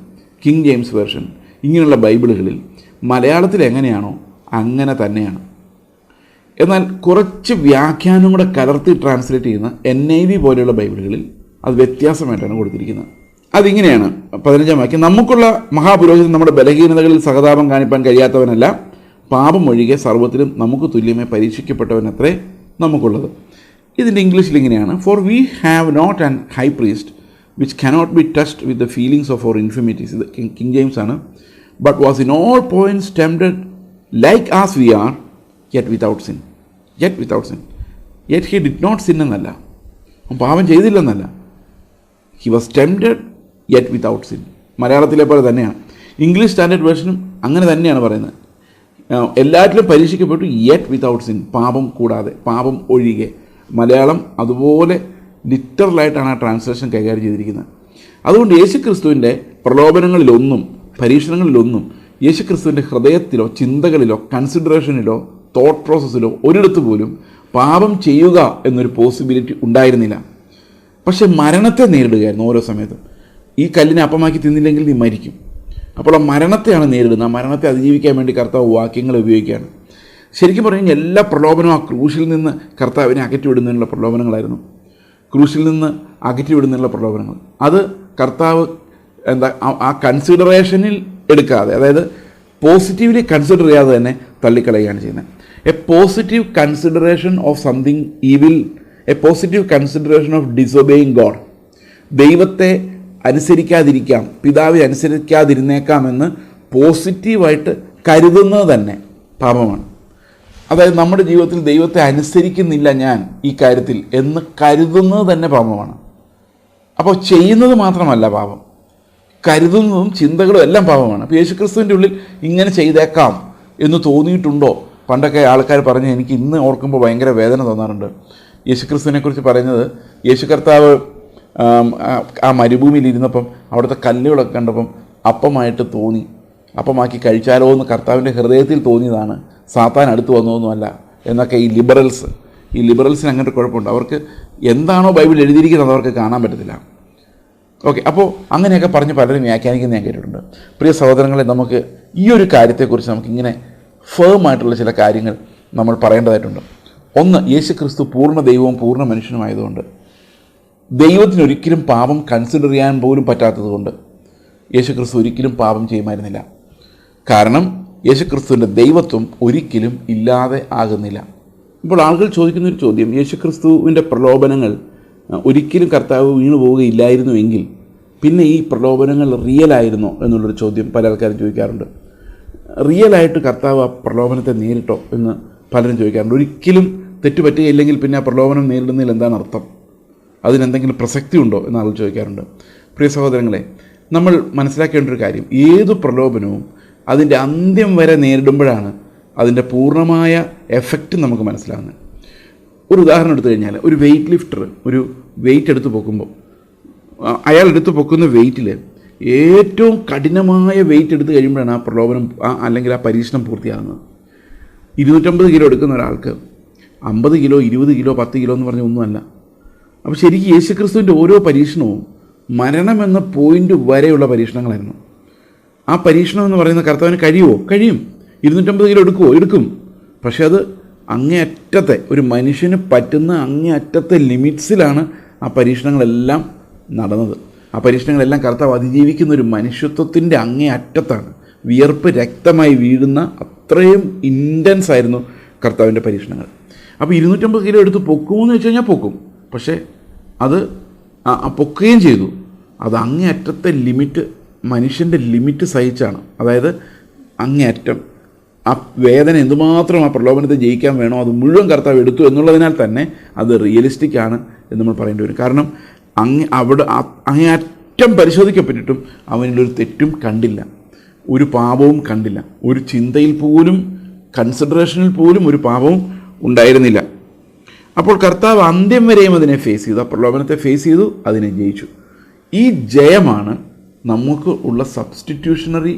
King James version, ഇങ്ങനെയുള്ള ബൈബിളുകളിൽ മലയാളത്തിൽ എങ്ങനെയാണോ അങ്ങനെ തന്നെയാണ്. എന്നാൽ കുറച്ച് വ്യാഖ്യാനം കൂടെ കലർത്തി ട്രാൻസ്ലേറ്റ് ചെയ്യുന്ന NIV പോലെയുള്ള ബൈബിളുകളിൽ അത് വ്യത്യാസമായിട്ടാണ് കൊടുത്തിരിക്കുന്നത്. അതിങ്ങനെയാണ് 15-ാം വാക്യം, നമുക്കുള്ള മഹാപുരോഹിതൻ നമ്മുടെ ബലഹീനതകളിൽ സഹതാപം കാണിപ്പാൻ കഴിയാത്തവനല്ല, പാപം ഒഴികെ സർവ്വത്തിലും നമുക്ക് തുല്യമായി പരീക്ഷിക്കപ്പെട്ടവനത്രേ നമുക്കുള്ളത്. ഇതിൻ്റെ ഇംഗ്ലീഷിൽ ഇങ്ങനെയാണ്, for we have not an high priest which cannot be touched with the feelings of our infirmities. ഇത് കിങ് ജെയിംസ് ആണ്. but was in all points tempted like as we are, yet without sin. Yet he did not sin എന്നല്ല, പാപം ചെയ്തില്ലെന്നല്ല. he was tempted yet without sin. മലയാളത്തിലെ പോലെ തന്നെയാണ്. English standard വേർഷനും അങ്ങനെ തന്നെയാണ് പറയുന്നത്. എല്ലാറ്റിലും പരീക്ഷിക്കപ്പെട്ടു yet without sin, പാപം കൂടാതെ, പാപം ഒഴികെ. മലയാളം അതുപോലെ ലിറ്ററലായിട്ടാണ് ആ ട്രാൻസ്ലേഷൻ കൈകാര്യം ചെയ്തിരിക്കുന്നത്. അതുകൊണ്ട് യേശുക്രിസ്തുവിൻ്റെ പ്രലോഭനങ്ങളിലൊന്നും പരീക്ഷണങ്ങളിലൊന്നും യേശുക്രിസ്തുവിൻ്റെ ഹൃദയത്തിലോ ചിന്തകളിലോ കൺസിഡറേഷനിലോ തോട്ട് പ്രോസസ്സിലോ ഒരിടത്ത് പോലും പാപം ചെയ്യുക എന്നൊരു പോസിബിലിറ്റി ഉണ്ടായിരുന്നില്ല. പക്ഷെ മരണത്തെ നേരിടുകയായിരുന്നു ഓരോ സമയത്തും. ഈ കല്ലിനെ അപ്പമാക്കി തിന്നില്ലെങ്കിൽ നീ മരിക്കും. അപ്പോൾ ആ മരണത്തെയാണ് നേരിടുന്നത്. ആ മരണത്തെ അതിജീവിക്കാൻ വേണ്ടി കർത്താവ് വാക്യങ്ങൾ ഉപയോഗിക്കുകയാണ്. ശരിക്കും പറഞ്ഞു എല്ലാ പ്രലോഭനവും ആ ക്രൂശിൽ നിന്ന് കർത്താവിനെ അകറ്റിവിടുന്നതിനുള്ള പ്രലോഭനങ്ങളായിരുന്നു. ക്രൂശിൽ നിന്ന് അകറ്റിവിടുന്നതിനുള്ള പ്രലോഭനങ്ങൾ അത് കർത്താവ് ആ കൺസിഡറേഷനിൽ എടുക്കാതെ, അതായത് പോസിറ്റീവ്ലി കൺസിഡർ ചെയ്യാതെ തന്നെ തള്ളിക്കളയുകയാണ് ചെയ്യുന്നത്. A positive consideration of something evil, A positive consideration of disobeying God. ദൈവത്തെ അനുസരിക്കാതിരിക്കാം, പിതാവെ അനുസരിക്കാതിരുന്നേക്കാമെന്ന് പോസിറ്റീവായിട്ട് കരുതുന്നത് തന്നെ പാപമാണ്. അതായത് നമ്മുടെ ജീവിതത്തിൽ ദൈവത്തെ അനുസരിക്കുന്നില്ല ഞാൻ ഈ കാര്യത്തിൽ എന്ന് കരുതുന്നത് തന്നെ പാപമാണ്. അപ്പോൾ ചെയ്യുന്നത് മാത്രമല്ല പാപം, കരുതുന്നതും ചിന്തകളും എല്ലാം പാപമാണ്. അപ്പോൾ യേശുക്രിസ്തുവിൻ്റെ ഉള്ളിൽ ഇങ്ങനെ ചെയ്തേക്കാം എന്ന് തോന്നിയിട്ടുണ്ടോ? പണ്ടൊക്കെ ആൾക്കാർ പറഞ്ഞ് എനിക്ക് ഇന്ന് ഓർക്കുമ്പോൾ ഭയങ്കര വേദന തോന്നാറുണ്ട്. യേശുക്രിസ്തുവിനെക്കുറിച്ച് പറയുന്നത്, യേശു കർത്താവ് ആ മരുഭൂമിയിൽ ഇരുന്നപ്പം അവിടുത്തെ കല്ലുകളൊക്കെ കണ്ടപ്പം അപ്പമായിട്ട് തോന്നി, അപ്പമാക്കി കഴിച്ചാലോ എന്ന് കർത്താവിൻ്റെ ഹൃദയത്തിൽ തോന്നിയതാണ്, സാത്താൻ അടുത്ത് വന്നതൊന്നുമല്ല എന്നൊക്കെ ഈ ലിബറൽസിന് അങ്ങനത്തെ കുഴപ്പമുണ്ട്. അവർക്ക് എന്താണോ ബൈബിൾ എഴുതിയിരിക്കുന്നത് അവർക്ക് കാണാൻ പറ്റത്തില്ല. ഓക്കെ, അപ്പോൾ അങ്ങനെയൊക്കെ പറഞ്ഞ് പലരും വ്യാഖ്യാനിക്കുന്ന ഞാൻ കേട്ടിട്ടുണ്ട്. പ്രിയ സഹോദരങ്ങളെ, നമുക്ക് ഈ ഒരു കാര്യത്തെക്കുറിച്ച് നമുക്കിങ്ങനെ ഫേമായിട്ടുള്ള ചില കാര്യങ്ങൾ നമ്മൾ പറയേണ്ടതായിട്ടുണ്ട്. ഒന്ന്, യേശു ക്രിസ്തു പൂർണ്ണ ദൈവവും പൂർണ്ണ മനുഷ്യനുമായതുകൊണ്ട്, ദൈവത്തിനൊരിക്കലും പാപം കൺസിഡർ ചെയ്യാൻ പോലും പറ്റാത്തതുകൊണ്ട് യേശു ക്രിസ്തു ഒരിക്കലും പാപം ചെയ്യുമായിരുന്നില്ല. കാരണം യേശു ക്രിസ്തുവിൻ്റെ ദൈവത്വം ഒരിക്കലും ഇല്ലാതെ ആകുന്നില്ല. ഇപ്പോൾ ആളുകൾ ചോദിക്കുന്നൊരു ചോദ്യം, യേശു ക്രിസ്തുവിൻ്റെ പ്രലോഭനങ്ങൾ ഒരിക്കലും കർത്താവ് വീണു പോവുകയില്ലായിരുന്നുവെങ്കിൽ പിന്നെ ഈ പ്രലോഭനങ്ങൾ റിയലായിരുന്നോ എന്നുള്ളൊരു ചോദ്യം പല ആൾക്കാരും ചോദിക്കാറുണ്ട്. റിയലായിട്ട് കർത്താവ് ആ പ്രലോഭനത്തെ നേരിട്ടോ എന്ന് പലരും ചോദിക്കാറുണ്ട്. ഒരിക്കലും തെറ്റുപറ്റുകയില്ലെങ്കിൽ പിന്നെ ആ പ്രലോഭനം നേരിടുന്നതിൽ എന്താണ് അർത്ഥം, അതിനെന്തെങ്കിലും പ്രസക്തി ഉണ്ടോ എന്ന് ആളുകൾ ചോദിക്കാറുണ്ട്. പ്രിയ സഹോദരങ്ങളെ, നമ്മൾ മനസ്സിലാക്കേണ്ട ഒരു കാര്യം, ഏതു പ്രലോഭനവും അതിൻ്റെ അന്ത്യം വരെ നേരിടുമ്പോഴാണ് അതിൻ്റെ പൂർണ്ണമായ എഫക്റ്റ് നമുക്ക് മനസ്സിലാകുന്നത്. ഒരു ഉദാഹരണം എടുത്തു കഴിഞ്ഞാൽ, ഒരു വെയ്റ്റ് ലിഫ്റ്റർ ഒരു വെയ്റ്റ് എടുത്ത് പൊക്കുമ്പോൾ അയാൾ എടുത്ത് പൊക്കുന്ന വെയ്റ്റിൽ ഏറ്റവും കഠിനമായ വെയ്റ്റ് എടുത്ത് കഴിയുമ്പോഴാണ് ആ പ്രലോഭനം അല്ലെങ്കിൽ ആ പരീക്ഷണം പൂർത്തിയാകുന്നത്. 250 കിലോ എടുക്കുന്ന ഒരാൾക്ക് 50 കിലോ 20 കിലോ 10 കിലോ എന്ന് പറഞ്ഞ ഒന്നുമല്ല. അപ്പോൾ ശരിക്കും യേശുക്രിസ്തുവിൻ്റെ ഓരോ പരീക്ഷണവും മരണമെന്ന പോയിൻ്റ് വരെയുള്ള പരീക്ഷണങ്ങളായിരുന്നു. ആ പരീക്ഷണം എന്ന് പറയുന്ന കർത്താവിന് കഴിയുമോ? കഴിയും. 250 കിലോ എടുക്കുമോ? എടുക്കും. പക്ഷെ അത് അങ്ങേയറ്റത്തെ, ഒരു മനുഷ്യന് പറ്റുന്ന അങ്ങേയറ്റത്തെ ലിമിറ്റ്സിലാണ് ആ പരീക്ഷണങ്ങളെല്ലാം നടന്നത്. ആ പരീക്ഷണങ്ങളെല്ലാം കർത്താവ് അതിജീവിക്കുന്ന ഒരു മനുഷ്യത്വത്തിൻ്റെ അങ്ങേയറ്റത്താണ്. വിയർപ്പ് രക്തമായി വീഴുന്ന അത്രയും ഇൻറ്റൻസ് ആയിരുന്നു കർത്താവിൻ്റെ പരീക്ഷണങ്ങൾ. അപ്പോൾ 250 കിലോ എടുത്ത് പൊക്കുമോ എന്ന് വെച്ച് കഴിഞ്ഞാൽ പൊക്കും. പക്ഷേ അത് പൊക്കുകയും ചെയ്തു. അത് അങ്ങേയറ്റത്തെ ലിമിറ്റ്, മനുഷ്യൻ്റെ ലിമിറ്റ് സഹിച്ചാണ്. അതായത് അങ്ങേയറ്റം ആ വേദന എന്തുമാത്രം ആ പ്രലോഭനത്തെ ജയിക്കാൻ വേണോ അത് മുഴുവൻ കർത്താവ് എടുത്തു എന്നുള്ളതിനാൽ തന്നെ അത് റിയലിസ്റ്റിക് ആണ് എന്ന് നമ്മൾ പറയേണ്ടി വരും. കാരണം അങ്ങേയറ്റം പരിശോധിക്കപ്പെട്ടിട്ടും അവനിലൊരു തെറ്റും കണ്ടില്ല, ഒരു പാപവും കണ്ടില്ല, ഒരു ചിന്തയിൽ പോലും, കൺസിഡറേഷനിൽ പോലും ഒരു പാപവും ഉണ്ടായിരുന്നില്ല. അപ്പോൾ കർത്താവ് അന്ത്യം വരെയും അതിനെ ഫേസ് ചെയ്തു, ആ പ്രലോഭനത്തെ ഫേസ് ചെയ്തു, അതിനെ ജയിച്ചു. ഈ ജയമാണ് നമുക്ക് ഉള്ള substitutionary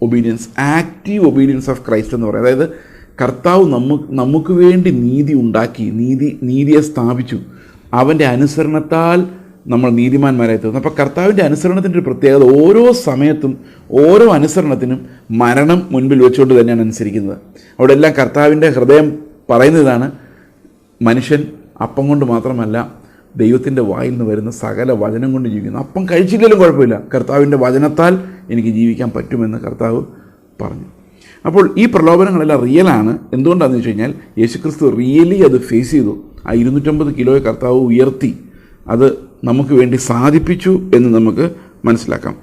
obedience, active obedience of Christ എന്ന് പറയും. അതായത് കർത്താവ് നമുക്ക് വേണ്ടി നീതി ഉണ്ടാക്കി, നീതിയെ സ്ഥാപിച്ചു. അവൻ്റെ അനുസരണത്താൽ നമ്മൾ നീതിമാന്മാരായി തീർന്നു. അപ്പോൾ കർത്താവിൻ്റെ അനുസരണത്തിൻ്റെ ഒരു പ്രത്യേകത, ഓരോ സമയത്തും ഓരോ അനുസരണത്തിനും മരണം മുൻപിൽ വെച്ചുകൊണ്ട് തന്നെയാണ് അനുസരിക്കുന്നത്. അവിടെ എല്ലാം കർത്താവിൻ്റെ ഹൃദയം പറയുന്നതാണ്, മനുഷ്യൻ അപ്പം കൊണ്ട് മാത്രമല്ല ദൈവത്തിൻ്റെ വായിൽ നിന്ന് വരുന്ന സകല വചനം കൊണ്ട് ജീവിക്കുന്നു. അപ്പം കഴിച്ചില്ലെങ്കിലും കുഴപ്പമില്ല, കർത്താവിൻ്റെ വചനത്താൽ എനിക്ക് ജീവിക്കാൻ പറ്റുമെന്ന് കർത്താവ് പറഞ്ഞു. അപ്പോൾ ഈ പ്രലോഭനങ്ങളെല്ലാം റിയലാണ്. എന്തുകൊണ്ടാണെന്ന് വെച്ച് കഴിഞ്ഞാൽ യേശുക്രിസ്തു റിയലി അത് ഫേസ് ചെയ്തു. ആ 250 കിലോയെ കർത്താവ് ഉയർത്തി, അത് നമുക്ക് വേണ്ടി സാധിപ്പിച്ചു എന്ന് നമുക്ക് മനസ്സിലാക്കാം.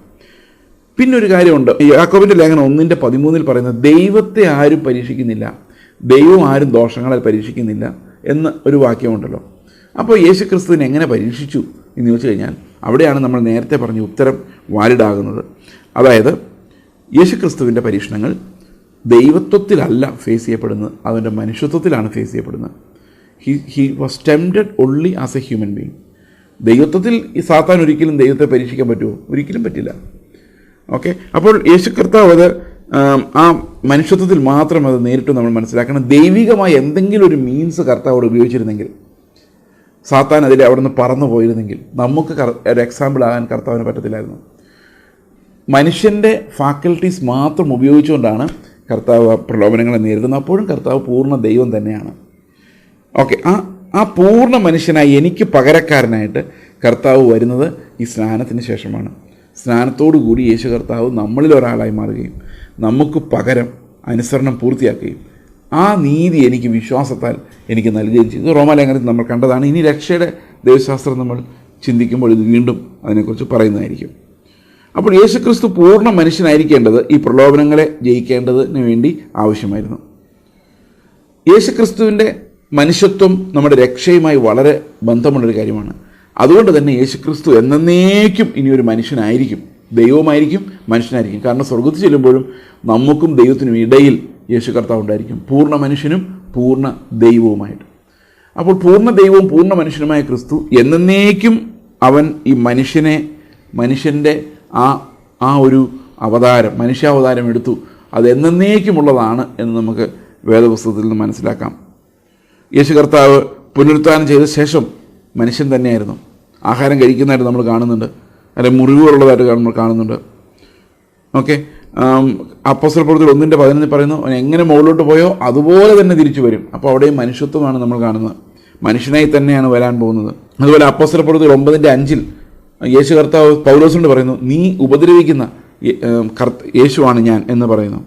പിന്നൊരു കാര്യമുണ്ട്, യാക്കോബിൻ്റെ ലേഖനം 1:13 പറയുന്നത്, ദൈവത്തെ ആരും പരീക്ഷിക്കുന്നില്ല, ദൈവം ആരും ദോഷങ്ങളാൽ പരീക്ഷിക്കുന്നില്ല എന്ന് ഒരു വാക്യമുണ്ടല്ലോ. അപ്പോൾ യേശുക്രിസ്തുവിനെ എങ്ങനെ പരീക്ഷിച്ചു എന്ന് ചോദിച്ചു കഴിഞ്ഞാൽ അവിടെയാണ് നമ്മൾ നേരത്തെ പറഞ്ഞ ഉത്തരം വാലിഡാകുന്നത്. അതായത് യേശുക്രിസ്തുവിൻ്റെ പരീക്ഷണങ്ങൾ ദൈവത്വത്തിലല്ല ഫേസ് ചെയ്യപ്പെടുന്നത്, അവൻ്റെ മനുഷ്യത്വത്തിലാണ് ഫേസ് ചെയ്യപ്പെടുന്നത്. He was tempted only as a human being. ദൈവത്വത്തിൽ ഈ സാത്താൻ ഒരിക്കലും ദൈവത്തെ പരീക്ഷിക്കാൻ പറ്റുമോ? ഒരിക്കലും പറ്റില്ല. ഓക്കെ, അപ്പോൾ യേശു കർത്താവ് അത് ആ മനുഷ്യത്വത്തിൽ മാത്രം അത് നേരിട്ട് നമ്മൾ മനസ്സിലാക്കണം. ദൈവികമായ എന്തെങ്കിലും ഒരു മീൻസ് കർത്താവോട് ഉപയോഗിച്ചിരുന്നെങ്കിൽ, സാത്താൻ അതിൽ അവിടെ നിന്ന് പറന്നു പോയിരുന്നെങ്കിൽ നമുക്ക് ഒരു എക്സാമ്പിൾ ആകാൻ കർത്താവിന് പറ്റത്തില്ലായിരുന്നു. മനുഷ്യൻ്റെ ഫാക്കൽറ്റീസ് മാത്രം ഉപയോഗിച്ചുകൊണ്ടാണ് കർത്താവ് പ്രലോഭനങ്ങളെ നേരിടുന്നത്. അപ്പോഴും കർത്താവ് പൂർണ്ണ ദൈവം തന്നെയാണ്. ഓക്കെ, ആ പൂർണ്ണ മനുഷ്യനായി എനിക്ക് പകരക്കാരനായിട്ട് കർത്താവ് വരുന്നത് ഈ സ്നാനത്തിന് ശേഷമാണ്. സ്നാനത്തോടു കൂടി യേശു കർത്താവ് നമ്മളിൽ ഒരാളായി മാറുകയും നമുക്ക് പകരം അനുസരണം പൂർത്തിയാക്കുകയും ആ നീതി എനിക്ക് വിശ്വാസത്താൽ എനിക്ക് നൽകുകയും ചെയ്തു. റോമാലേഖനത്തിൽ നമ്മൾ കണ്ടതാണ്. ഇനി രക്ഷയുടെ ദൈവശാസ്ത്രം നമ്മൾ ചിന്തിക്കുമ്പോൾ ഇത് വീണ്ടും അതിനെക്കുറിച്ച് പറയുന്നതായിരിക്കും. അപ്പോൾ യേശുക്രിസ്തു പൂർണ്ണ മനുഷ്യനായിരിക്കേണ്ടത് ഈ പ്രലോഭനങ്ങളെ ജയിക്കേണ്ടതിന് വേണ്ടി ആവശ്യമായിരുന്നു. യേശുക്രിസ്തുവിൻ്റെ മനുഷ്യത്വം നമ്മുടെ രക്ഷയുമായി വളരെ ബന്ധമുള്ളൊരു കാര്യമാണ്. അതുകൊണ്ട് തന്നെ യേശുക്രിസ്തു എന്നേക്കും ഇനിയൊരു മനുഷ്യനായിരിക്കും, ദൈവമായിരിക്കും, മനുഷ്യനായിരിക്കും. കാരണം സ്വർഗ്ഗത്തിൽ ചെല്ലുമ്പോഴും നമുക്കും ദൈവത്തിനും ഇടയിൽ യേശു കർത്താവ് ഉണ്ടായിരിക്കും, പൂർണ്ണ മനുഷ്യനും പൂർണ്ണ ദൈവവുമായിട്ട്. അപ്പോൾ പൂർണ്ണ ദൈവവും പൂർണ്ണ മനുഷ്യനുമായ ക്രിസ്തു എന്നേക്കും അവൻ ഈ മനുഷ്യൻ്റെ ആ ഒരു അവതാരം, മനുഷ്യാവതാരം എടുത്തു. അത് എന്നേക്കുമുള്ളതാണ് എന്ന് നമുക്ക് വേദപുസ്തകത്തിൽ നിന്ന് മനസ്സിലാക്കാം. യേശു കർത്താവ് പുനരുത്ഥാനം ചെയ്ത ശേഷം മനുഷ്യൻ തന്നെയായിരുന്നു. ആഹാരം കഴിക്കുന്നതായിട്ട് നമ്മൾ കാണുന്നുണ്ട്, അല്ലെങ്കിൽ മുറിവുകളുള്ളതായിട്ട് നമ്മൾ കാണുന്നുണ്ട്. ഓക്കെ, അപ്പോസ്തല പ്രവൃത്തികൾ 1:11 പറയുന്നു, അവൻ എങ്ങനെ മുകളിലോട്ട് പോയോ അതുപോലെ തന്നെ തിരിച്ചു വരും. അപ്പോൾ അവിടെയും മനുഷ്യത്വമാണ് നമ്മൾ കാണുന്നത്, മനുഷ്യനായി തന്നെയാണ് വരാൻ പോകുന്നത്. അതുപോലെ അപ്പോസ്തല പ്രവൃത്തികൾ 9:5 യേശു കർത്താവ് പൗലോസിനോട് പറയുന്നു, നീ ഉപദ്രവിക്കുന്ന യേശുവാണ് ഞാൻ എന്ന് പറയുന്നു.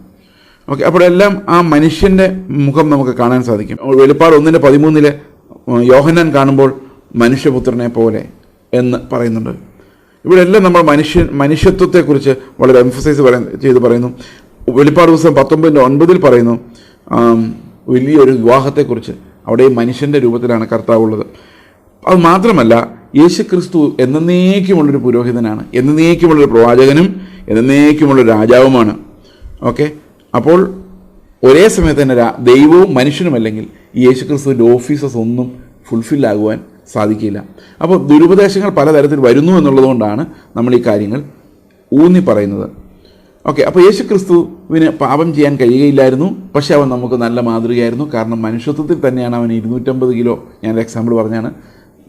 ഓക്കെ, അപ്പോഴെല്ലാം ആ മനുഷ്യൻ്റെ മുഖം നമുക്ക് കാണാൻ സാധിക്കും. വെളിപ്പാട് 1:13 യോഹന്നാൻ കാണുമ്പോൾ മനുഷ്യപുത്രനെ പോലെ എന്ന് പറയുന്നുണ്ട്. ഇവിടെ എല്ലാം നമ്മൾ മനുഷ്യത്വത്തെക്കുറിച്ച് വളരെ എംഫസൈസ് ചെയ്ത് പറയുന്നു. വെളിപ്പാട് പുസ്തകം 19:9 പറയുന്നു വലിയൊരു വിവാഹത്തെക്കുറിച്ച്. അവിടെ മനുഷ്യൻ്റെ രൂപത്തിലാണ് കർത്താവ് ഉള്ളത്. അത് മാത്രമല്ല, യേശു ക്രിസ്തു എന്നേക്കുമുള്ളൊരു പുരോഹിതനാണ്, എന്നേക്കുമുള്ളൊരു പ്രവാചകനും എന്നേക്കുമുള്ളൊരു രാജാവുമാണ്. ഓക്കെ, അപ്പോൾ ഒരേ സമയത്ത് തന്നെ ദൈവവും മനുഷ്യനുമല്ലെങ്കിൽ ഈ യേശു ക്രിസ്തുവിൻ്റെ ഓഫീസസ് ഒന്നും ഫുൾഫില്ലാകുവാൻ സാധിക്കില്ല. അപ്പോൾ ദുരുപദേശങ്ങൾ പലതരത്തിൽ വരുന്നു എന്നുള്ളതുകൊണ്ടാണ് നമ്മൾ ഈ കാര്യങ്ങൾ ഊന്നി പറയുന്നത്. ഓക്കെ, അപ്പോൾ യേശു ക്രിസ്തുവിന് പാപം ചെയ്യാൻ കഴിയുകയില്ലായിരുന്നു, പക്ഷേ അവൻ നമുക്ക് നല്ല മാതൃകയായിരുന്നു. കാരണം മനുഷ്യത്വത്തിൽ തന്നെയാണ് അവൻ 250 കിലോ, ഞാനൊരു എക്സാമ്പിൾ പറഞ്ഞാണ്,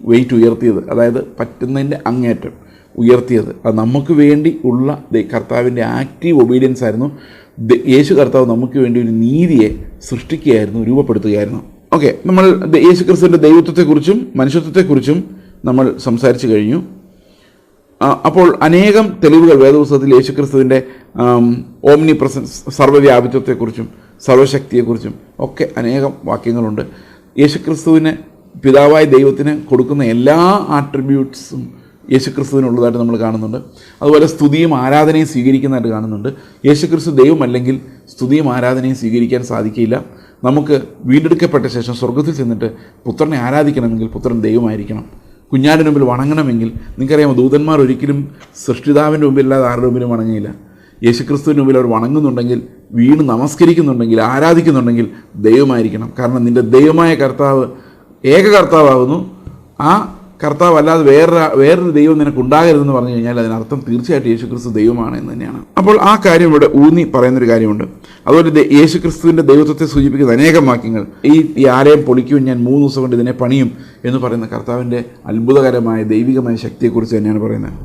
വെയിറ്റ് ഉയർത്തിയത്. അതായത് പറ്റുന്നതിൻ്റെ അങ്ങേറ്റം ഉയർത്തിയത്. അത് നമുക്ക് വേണ്ടി ഉള്ള കർത്താവിൻ്റെ ആക്റ്റീവ് ഒബീഡിയൻസ് ആയിരുന്നു. യേശു കർത്താവ് നമുക്ക് വേണ്ടി ഒരു നീതിയെ സൃഷ്ടിക്കുകയായിരുന്നു, രൂപപ്പെടുത്തുകയായിരുന്നു. ഓക്കെ, നമ്മൾ യേശു ക്രിസ്തുവിൻ്റെ ദൈവത്വത്തെക്കുറിച്ചും മനുഷ്യത്വത്തെക്കുറിച്ചും നമ്മൾ സംസാരിച്ചു കഴിഞ്ഞു. അപ്പോൾ അനേകം തെളിവുകൾ വേദപുസ്തകത്തിൽ യേശു ക്രിസ്തുവിൻ്റെ ഓംനി പ്രസൻസ്, സർവ്വവ്യാപിത്വത്തെക്കുറിച്ചും സർവശക്തിയെക്കുറിച്ചും ഒക്കെ അനേകം വാക്യങ്ങളുണ്ട്. യേശു ക്രിസ്തുവിന് പിതാവായ ദൈവത്തിന് കൊടുക്കുന്ന എല്ലാ ആട്രിബ്യൂട്ട്സും യേശുക്രിസ്തുവിനുള്ളതായിട്ട് നമ്മൾ കാണുന്നുണ്ട്. അതുപോലെ സ്തുതിയും ആരാധനയും സ്വീകരിക്കുന്നതായിട്ട് കാണുന്നുണ്ട്. യേശുക്രിസ്തു ദൈവമല്ലെങ്കിൽ സ്തുതിയും ആരാധനയും സ്വീകരിക്കാൻ സാധിക്കില്ല. നമുക്ക് വീണ്ടെടുക്കപ്പെട്ട ശേഷം സ്വർഗത്തിൽ ചെന്നിട്ട് പുത്രനെ ആരാധിക്കണമെങ്കിൽ പുത്രൻ ദൈവമായിരിക്കണം. കുഞ്ഞാടിന് മുമ്പിൽ വണങ്ങണമെങ്കിൽ നിങ്ങൾക്കറിയാമോ, ദൂതന്മാർ ഒരിക്കലും സൃഷ്ടിതാവിൻ്റെ മുമ്പിലല്ലാതെ ആരുടെ മുമ്പിലും വണങ്ങിയില്ല. യേശുക്രിസ്തുവിൻ്റെ മുമ്പിൽ അവർ വണങ്ങുന്നുണ്ടെങ്കിൽ, വീണ് നമസ്കരിക്കുന്നുണ്ടെങ്കിൽ, ആരാധിക്കുന്നുണ്ടെങ്കിൽ ദൈവമായിരിക്കണം. കാരണം നിൻ്റെ ദൈവമായ കർത്താവ് ഏക കർത്താവാകുന്നു. ആ കർത്താവ് അല്ലാതെ വേറൊരു ദൈവം നിനക്കുണ്ടാകരുതെന്ന് പറഞ്ഞു കഴിഞ്ഞാൽ അതിനർത്ഥം തീർച്ചയായിട്ടും യേശുക്രിസ്തു ദൈവമാണ് എന്ന് തന്നെയാണ്. അപ്പോൾ ആ കാര്യം ഇവിടെ ഊന്നി പറയുന്നൊരു കാര്യമുണ്ട്. അതുപോലെ യേശുക്രിസ്തുവിൻ്റെ ദൈവത്വത്തെ സൂചിപ്പിക്കുന്ന അനേകം വാക്യങ്ങൾ, ഈ ആലയം പൊളിക്കും, ഞാൻ 3 ദിവസം കൊണ്ട് ഇതിനെ പണിയും എന്ന് പറയുന്ന കർത്താവിൻ്റെ അത്ഭുതകരമായ ദൈവികമായ ശക്തിയെക്കുറിച്ച് തന്നെയാണ് പറയുന്നത്.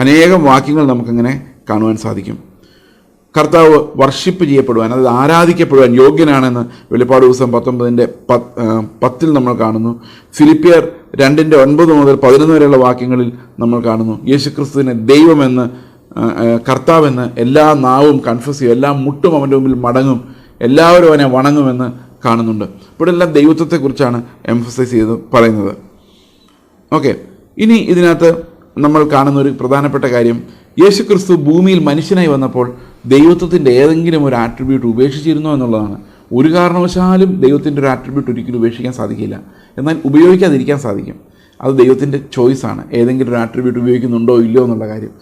അനേകം വാക്യങ്ങൾ നമുക്കങ്ങനെ കാണുവാൻ സാധിക്കും. കർത്താവ് വർഷിപ്പ് ചെയ്യപ്പെടുവാൻ, അതായത് ആരാധിക്കപ്പെടുവാൻ യോഗ്യനാണെന്ന് വെളിപ്പാട് പുസ്തകം 19:10 നമ്മൾ കാണുന്നു. ഫിലിപ്പിയർ 2:9 മുതൽ 11 വരെയുള്ള വാക്യങ്ങളിൽ നമ്മൾ കാണുന്നു യേശുക്രിസ്തുവിനെ ദൈവമെന്ന്, കർത്താവെന്ന് എല്ലാ നാവും കൺഫസ് ചെയ്യും, എല്ലാ മുട്ടും അവൻ്റെ മുമ്പിൽ മടങ്ങും, എല്ലാവരും അവനെ വണങ്ങുമെന്ന് കാണുന്നുണ്ട്. ഇവിടെ എല്ലാം ദൈവത്വത്തെക്കുറിച്ചാണ് എംഫസൈസ് ചെയ്ത് പറയുന്നത്. ഓക്കെ, ഇനി ഇതിനകത്ത് നമ്മൾ കാണുന്ന ഒരു പ്രധാനപ്പെട്ട കാര്യം, യേശുക്രിസ്തു ഭൂമിയിൽ മനുഷ്യനായി വന്നപ്പോൾ ദൈവത്വത്തിൻ്റെ ഏതെങ്കിലും ഒരു ആട്രിബ്യൂട്ട് ഉപേക്ഷിച്ചിരുന്നോ എന്നുള്ളതാണ്. ഒരു കാരണവശാലും ദൈവത്തിൻ്റെ ഒരു ആട്രിബ്യൂട്ട് ഒരിക്കലും ഉപേക്ഷിക്കാൻ സാധിക്കില്ല. എന്നാൽ ഉപയോഗിക്കാതിരിക്കാൻ സാധിക്കും. അത് ദൈവത്തിൻ്റെ ചോയ്സാണ്, ഏതെങ്കിലും ഒരു ആട്രിബ്യൂട്ട് ഉപയോഗിക്കുന്നുണ്ടോ ഇല്ലയോ എന്നുള്ള കാര്യം.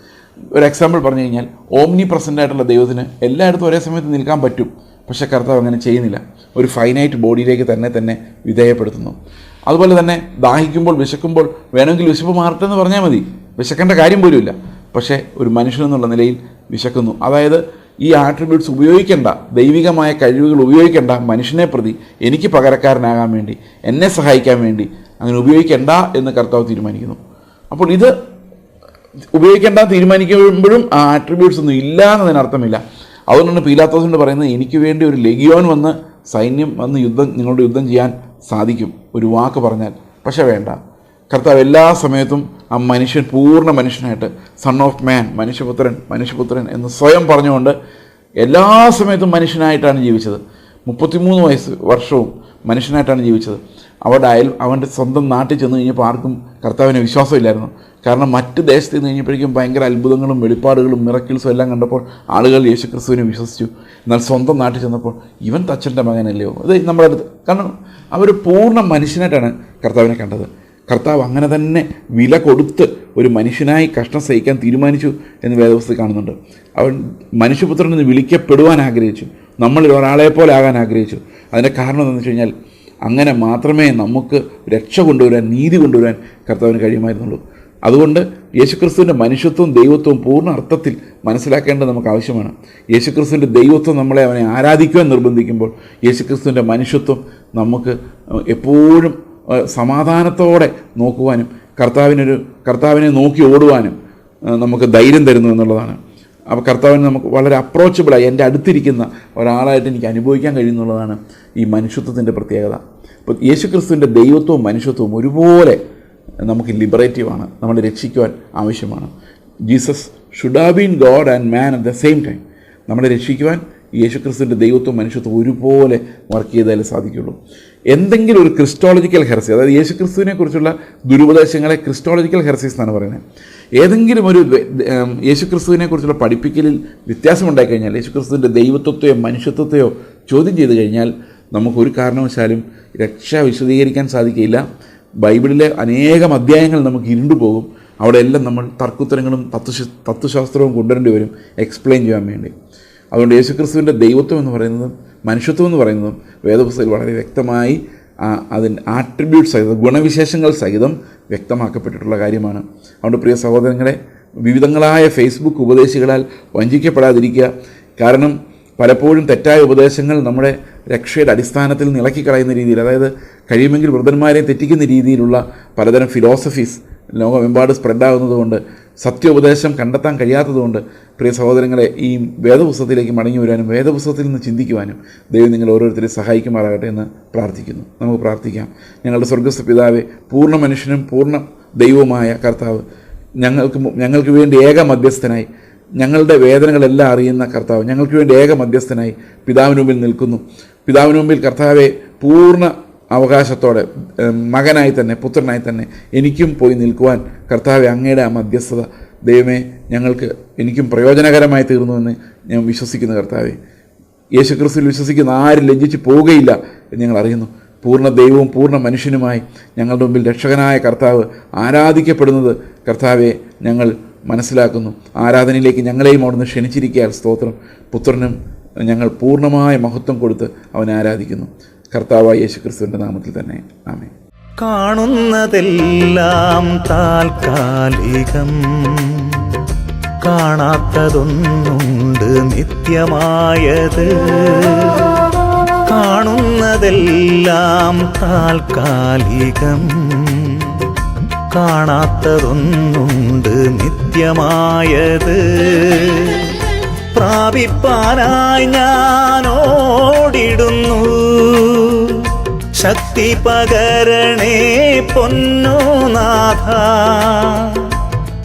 ഒരു എക്സാമ്പിൾ പറഞ്ഞു കഴിഞ്ഞാൽ, ഓംനി പ്രസൻ്റ് ആയിട്ടുള്ള ദൈവത്തിന് എല്ലായിടത്തും ഒരേ സമയത്ത് നിൽക്കാൻ പറ്റും. പക്ഷേ കർത്താവ് അങ്ങനെ ചെയ്യുന്നില്ല. ഒരു ഫൈനൈറ്റ് ബോഡിയിലേക്ക് തന്നെ വിധേയപ്പെടുത്തുന്നു. അതുപോലെ തന്നെ ദാഹിക്കുമ്പോൾ, വിശക്കുമ്പോൾ വേണമെങ്കിൽ വിശപ്പ് മാറട്ടെ എന്ന് പറഞ്ഞാൽ മതി, വിശക്കേണ്ട കാര്യം പോലുമില്ല. പക്ഷേ ഒരു മനുഷ്യനെന്നുള്ള നിലയിൽ വിശക്കുന്നു. അതായത് ഈ ആട്രിബ്യൂട്ട്സ് ഉപയോഗിക്കേണ്ട, ദൈവികമായ കഴിവുകൾ ഉപയോഗിക്കേണ്ട മനുഷ്യനെ പ്രതി എനിക്ക് പകരക്കാരനാകാൻ വേണ്ടി, എന്നെ സഹായിക്കാൻ വേണ്ടി അങ്ങനെ ഉപയോഗിക്കേണ്ട എന്ന് കർത്താവ് തീരുമാനിക്കുന്നു. അപ്പോൾ ഇത് ഉപയോഗിക്കേണ്ട തീരുമാനിക്കുമ്പോഴും ആ ആട്രിബ്യൂട്ട്സ് ഒന്നും ഇല്ല എന്നതിനർത്ഥമില്ല. അതുകൊണ്ടാണ് പീലാത്തോസിനോട് പറയുന്നത്, എനിക്ക് വേണ്ടി ഒരു ലെഗിയോൻ വന്ന്, സൈന്യം വന്ന് നിങ്ങളുടെ യുദ്ധം ചെയ്യാൻ സാധിക്കും ഒരു വാക്ക് പറഞ്ഞാൽ. പക്ഷേ വേണ്ട, കർത്താവ് എല്ലാ സമയത്തും ആ മനുഷ്യൻ പൂർണ്ണ മനുഷ്യനായിട്ട്, സൺ ഓഫ് മാൻ, മനുഷ്യപുത്രൻ എന്ന് സ്വയം പറഞ്ഞുകൊണ്ട് എല്ലാ സമയത്തും മനുഷ്യനായിട്ടാണ് ജീവിച്ചത്. 33 വർഷവും മനുഷ്യനായിട്ടാണ് ജീവിച്ചത്. അവൻ്റെ സ്വന്തം നാട്ടിൽ ചെന്ന് കഴിഞ്ഞപ്പോൾ ആർക്കും കർത്താവിനെ വിശ്വാസമില്ലായിരുന്നു. കാരണം മറ്റ് ദേശത്ത് നിന്ന് കഴിഞ്ഞപ്പോഴേക്കും ഭയങ്കര അത്ഭുതങ്ങളും വെളിപ്പാടുകളും മിറക്കിൾസും എല്ലാം കണ്ടപ്പോൾ ആളുകൾ യേശുക്രിസ്തുവിനെ വിശ്വസിച്ചു. എന്നാൽ സ്വന്തം നാട്ടിൽ ചെന്നപ്പോൾ ഇവൻ തച്ചൻ്റെ മകനല്ലയോ, അത് നമ്മുടെ അടുത്ത്, കാരണം അവർ പൂർണ്ണ മനുഷ്യനായിട്ടാണ് കർത്താവിനെ കണ്ടത്. കർത്താവ് അങ്ങനെ തന്നെ വില കൊടുത്ത് ഒരു മനുഷ്യനായി കഷ്ടം സഹിക്കാൻ തീരുമാനിച്ചു എന്ന് വേദപുസ്തകത്തിൽ കാണുന്നുണ്ട്. അവൻ മനുഷ്യപുത്രൻ എന്ന് വിളിക്കപ്പെടുവാൻ ആഗ്രഹിച്ചു, നമ്മളിൽ ഒരാളെ പോലെ ആകാൻ ആഗ്രഹിച്ചു. അതിൻ്റെ കാരണം എന്താണെന്ന് വെച്ച് കഴിഞ്ഞാൽ അങ്ങനെ മാത്രമേ നമുക്ക് രക്ഷ കൊണ്ടുവരാൻ, നീതി കൊണ്ടുവരാൻ കർത്താവിന് കഴിയുമായിരുന്നുള്ളൂ. അതുകൊണ്ട് യേശുക്രിസ്തുവിൻ്റെ മനുഷ്യത്വവും ദൈവത്വവും പൂർണ്ണ അർത്ഥത്തിൽ മനസ്സിലാക്കേണ്ടത് നമുക്ക് ആവശ്യമാണ്. യേശുക്രിസ്തുവിൻ്റെ ദൈവത്വം അവനെ ആരാധിക്കുവാൻ നിർബന്ധിക്കുമ്പോൾ യേശുക്രിസ്തുവിൻ്റെ മനുഷ്യത്വം നമുക്ക് എപ്പോഴും സമാധാനത്തോടെ നോക്കുവാനും കർത്താവിനെ നോക്കി ഓടുവാനും നമുക്ക് ധൈര്യം തരുന്നു എന്നുള്ളതാണ്. അപ്പോൾ കർത്താവിന് നമുക്ക് വളരെ അപ്രോച്ചബിളായി എൻ്റെ അടുത്തിരിക്കുന്ന ഒരാളായിട്ട് എനിക്ക് അനുഭവിക്കാൻ കഴിയുന്നുള്ളതാണ് ഈ മനുഷ്യത്വത്തിൻ്റെ പ്രത്യേകത. ഇപ്പോൾ യേശുക്രിസ്തുവിൻ്റെ ദൈവത്വവും മനുഷ്യത്വവും ഒരുപോലെ നമുക്ക് ലിബറേറ്റീവാണ്, നമ്മളെ രക്ഷിക്കുവാൻ ആവശ്യമാണ്. Jesus should have been God and man at the same time. നമ്മളെ രക്ഷിക്കുവാൻ യേശുക്രിസ്തുവിൻ്റെ ദൈവത്വവും മനുഷ്യത്വവും ഒരുപോലെ വർക്ക് ചെയ്താലേ സാധിക്കുള്ളൂ. എന്തെങ്കിലും ഒരു ക്രിസ്റ്റോളജിക്കൽ ഹെർസി, അതായത് യേശുക്രിസ്തുവിനെ കുറിച്ചുള്ള ദുരുപദേശങ്ങളെ ക്രിസ്റ്റോളജിക്കൽ ഹെർസീസ് എന്നാണ് പറയുന്നത്. ഏതെങ്കിലും ഒരു യേശുക്രിസ്തുവിനെ കുറിച്ചുള്ള പഠിപ്പിക്കലിൽ വ്യത്യാസമുണ്ടായിക്കഴിഞ്ഞാൽ, യേശുക്രിസ്തുവിൻ്റെ ദൈവത്വത്തെയോ മനുഷ്യത്വത്തെയോ ചോദ്യം ചെയ്ത് കഴിഞ്ഞാൽ നമുക്കൊരു കാരണവശാലും രക്ഷ വിശദീകരിക്കാൻ സാധിക്കില്ല. ബൈബിളിലെ അനേകം അധ്യായങ്ങൾ നമുക്ക് ഇരുണ്ടുപോകും. അവിടെയെല്ലാം നമ്മൾ തർക്കുത്തരങ്ങളും തത്വശാസ്ത്രവും കൊണ്ടുവരേണ്ടി വരും എക്സ്പ്ലെയിൻ ചെയ്യാൻ വേണ്ടി. അതുകൊണ്ട് യേശുക്രിസ്തുവിൻ്റെ ദൈവത്വം എന്ന് പറയുന്നതും മനുഷ്യത്വം എന്ന് പറയുന്നതും വേദപുസ്തകത്തിൽ വളരെ വ്യക്തമായി അതിൻ്റെ ആട്രിബ്യൂട്ട്സ് സഹിതം, ഗുണവിശേഷങ്ങൾ സഹിതം വ്യക്തമാക്കപ്പെട്ടിട്ടുള്ള കാര്യമാണ്. അതുകൊണ്ട് പ്രിയ സഹോദരങ്ങളെ, വിവിധങ്ങളായ ഫേസ്ബുക്ക് ഉപദേശികളാൽ വഞ്ചിക്കപ്പെടാതിരിക്കുക. കാരണം പലപ്പോഴും തെറ്റായ ഉപദേശങ്ങൾ നമ്മുടെ രക്ഷയുടെ അടിസ്ഥാനത്തിൽ നിന്ന് ഇളക്കിക്കളയുന്ന രീതിയിൽ, അതായത് കഴിയുമെങ്കിൽ വൃദ്ധന്മാരെ തെറ്റിക്കുന്ന രീതിയിലുള്ള പലതരം ഫിലോസഫീസ് ലോകമെമ്പാട് സ്പ്രെഡാകുന്നതുകൊണ്ട്, സത്യോപദേശം കണ്ടെത്താൻ കഴിയാത്തതുകൊണ്ട് പ്രിയ സഹോദരങ്ങളെ, ഈ വേദപുസ്തകത്തിലേക്ക് മടങ്ങി വരാനും വേദപുസ്തകത്തിൽ നിന്ന് ചിന്തിക്കുവാനും ദൈവം നിങ്ങൾ ഓരോരുത്തരെയും സഹായിക്കുമാറാകട്ടെ എന്ന് പ്രാർത്ഥിക്കുന്നു. നമുക്ക് പ്രാർത്ഥിക്കാം. ഞങ്ങളുടെ സ്വർഗ്ഗസ്ഥ പിതാവേ, പൂർണ്ണ മനുഷ്യനും പൂർണ്ണ ദൈവവുമായ കർത്താവ്, ഞങ്ങൾക്ക് വേണ്ടി ഏക മധ്യസ്ഥനായി, ഞങ്ങളുടെ വേദനകളെല്ലാം അറിയുന്ന കർത്താവ്, ഞങ്ങൾക്ക് വേണ്ടി ഏക മധ്യസ്ഥനായി പിതാവിന് മുമ്പിൽ നിൽക്കുന്നു. പിതാവിന് മുമ്പിൽ കർത്താവെ പൂർണ്ണ അവകാശത്തോടെ മകനായി തന്നെ പുത്രനായി തന്നെ എനിക്കും പോയി നിൽക്കുവാൻ കർത്താവെ അങ്ങയുടെ ആ മധ്യസ്ഥത ദൈവമേ എനിക്കും പ്രയോജനകരമായി തീർന്നുവെന്ന് ഞാൻ വിശ്വസിക്കുന്ന കർത്താവെ, യേശുക്രിസ്തുവിൽ വിശ്വസിക്കുന്ന ആരും ലജ്ജിച്ച് പോവുകയില്ല എന്ന് ഞങ്ങൾ അറിയുന്നു. പൂർണ്ണ ദൈവവും പൂർണ്ണ മനുഷ്യനുമായി ഞങ്ങളുടെ മുമ്പിൽ രക്ഷകനായ കർത്താവ് ആരാധിക്കപ്പെടുന്നത് കർത്താവെ ഞങ്ങൾ മനസ്സിലാക്കുന്നു. ആരാധനയിലേക്ക് ഞങ്ങളെയും അവിടുന്ന് ക്ഷണിച്ചിരിക്കാൻ സ്തോത്രം. പുത്രനും ഞങ്ങൾ പൂർണ്ണമായ മഹത്വം കൊടുത്ത് അവനെ ആരാധിക്കുന്നു. കർത്താവായ യേശുക്രിസ്തുവിൻ്റെ നാമത്തിൽ തന്നെ ആമേൻ. കാണുന്നതെല്ലാം താൽക്കാലികം, കാണാത്തതൊന്നുണ്ട് നിത്യമായത്. കാണുന്നതെല്ലാം താൽക്കാലികം, കാണാത്തതൊന്നുണ്ട് നിത്യമായത്. പ്രാപിപ്പാനായി ഞാൻ ഓടിടുന്നു, ശക്തി പകരണേ പൊന്നുനാഥ.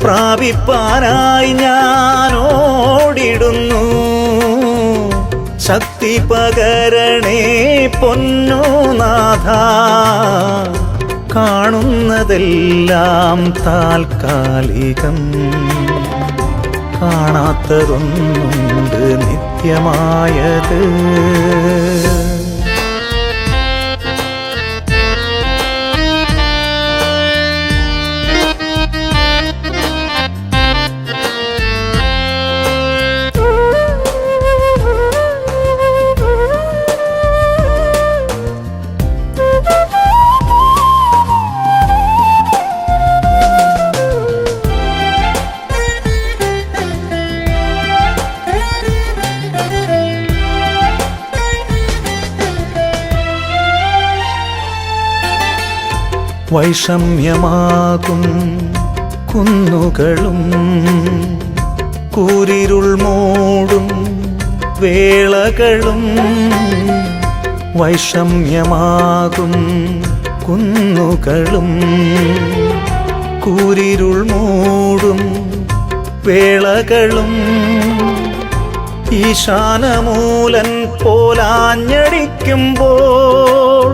പ്രാപിപ്പാനായി ഞാൻ ഓടിടുന്നു, ശക്തി പകരണേ പൊന്നുനാഥ. കാണുന്നതെല്ലാം താൽക്കാലികം, കാണാത്തതൊന്നുണ്ട് നിത്യമായത്. വൈഷമ്യമാകും കുന്നുകളും കൂരിരുൾ മൂടും വേളകളും, വൈഷമ്യമാകും കുന്നുകളും കൂരിരുൾ മൂടും വേളകളും, ഈശാനമൂലൻ പോലാഞ്ഞടിക്കുമ്പോൾ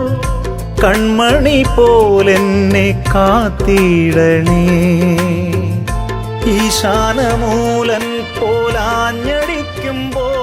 കൺമണി പോലെന്നെ കാത്തിടണേ. ഈശാനമൂലൻ പോലാഞ്ഞടിക്കുമ്പോൾ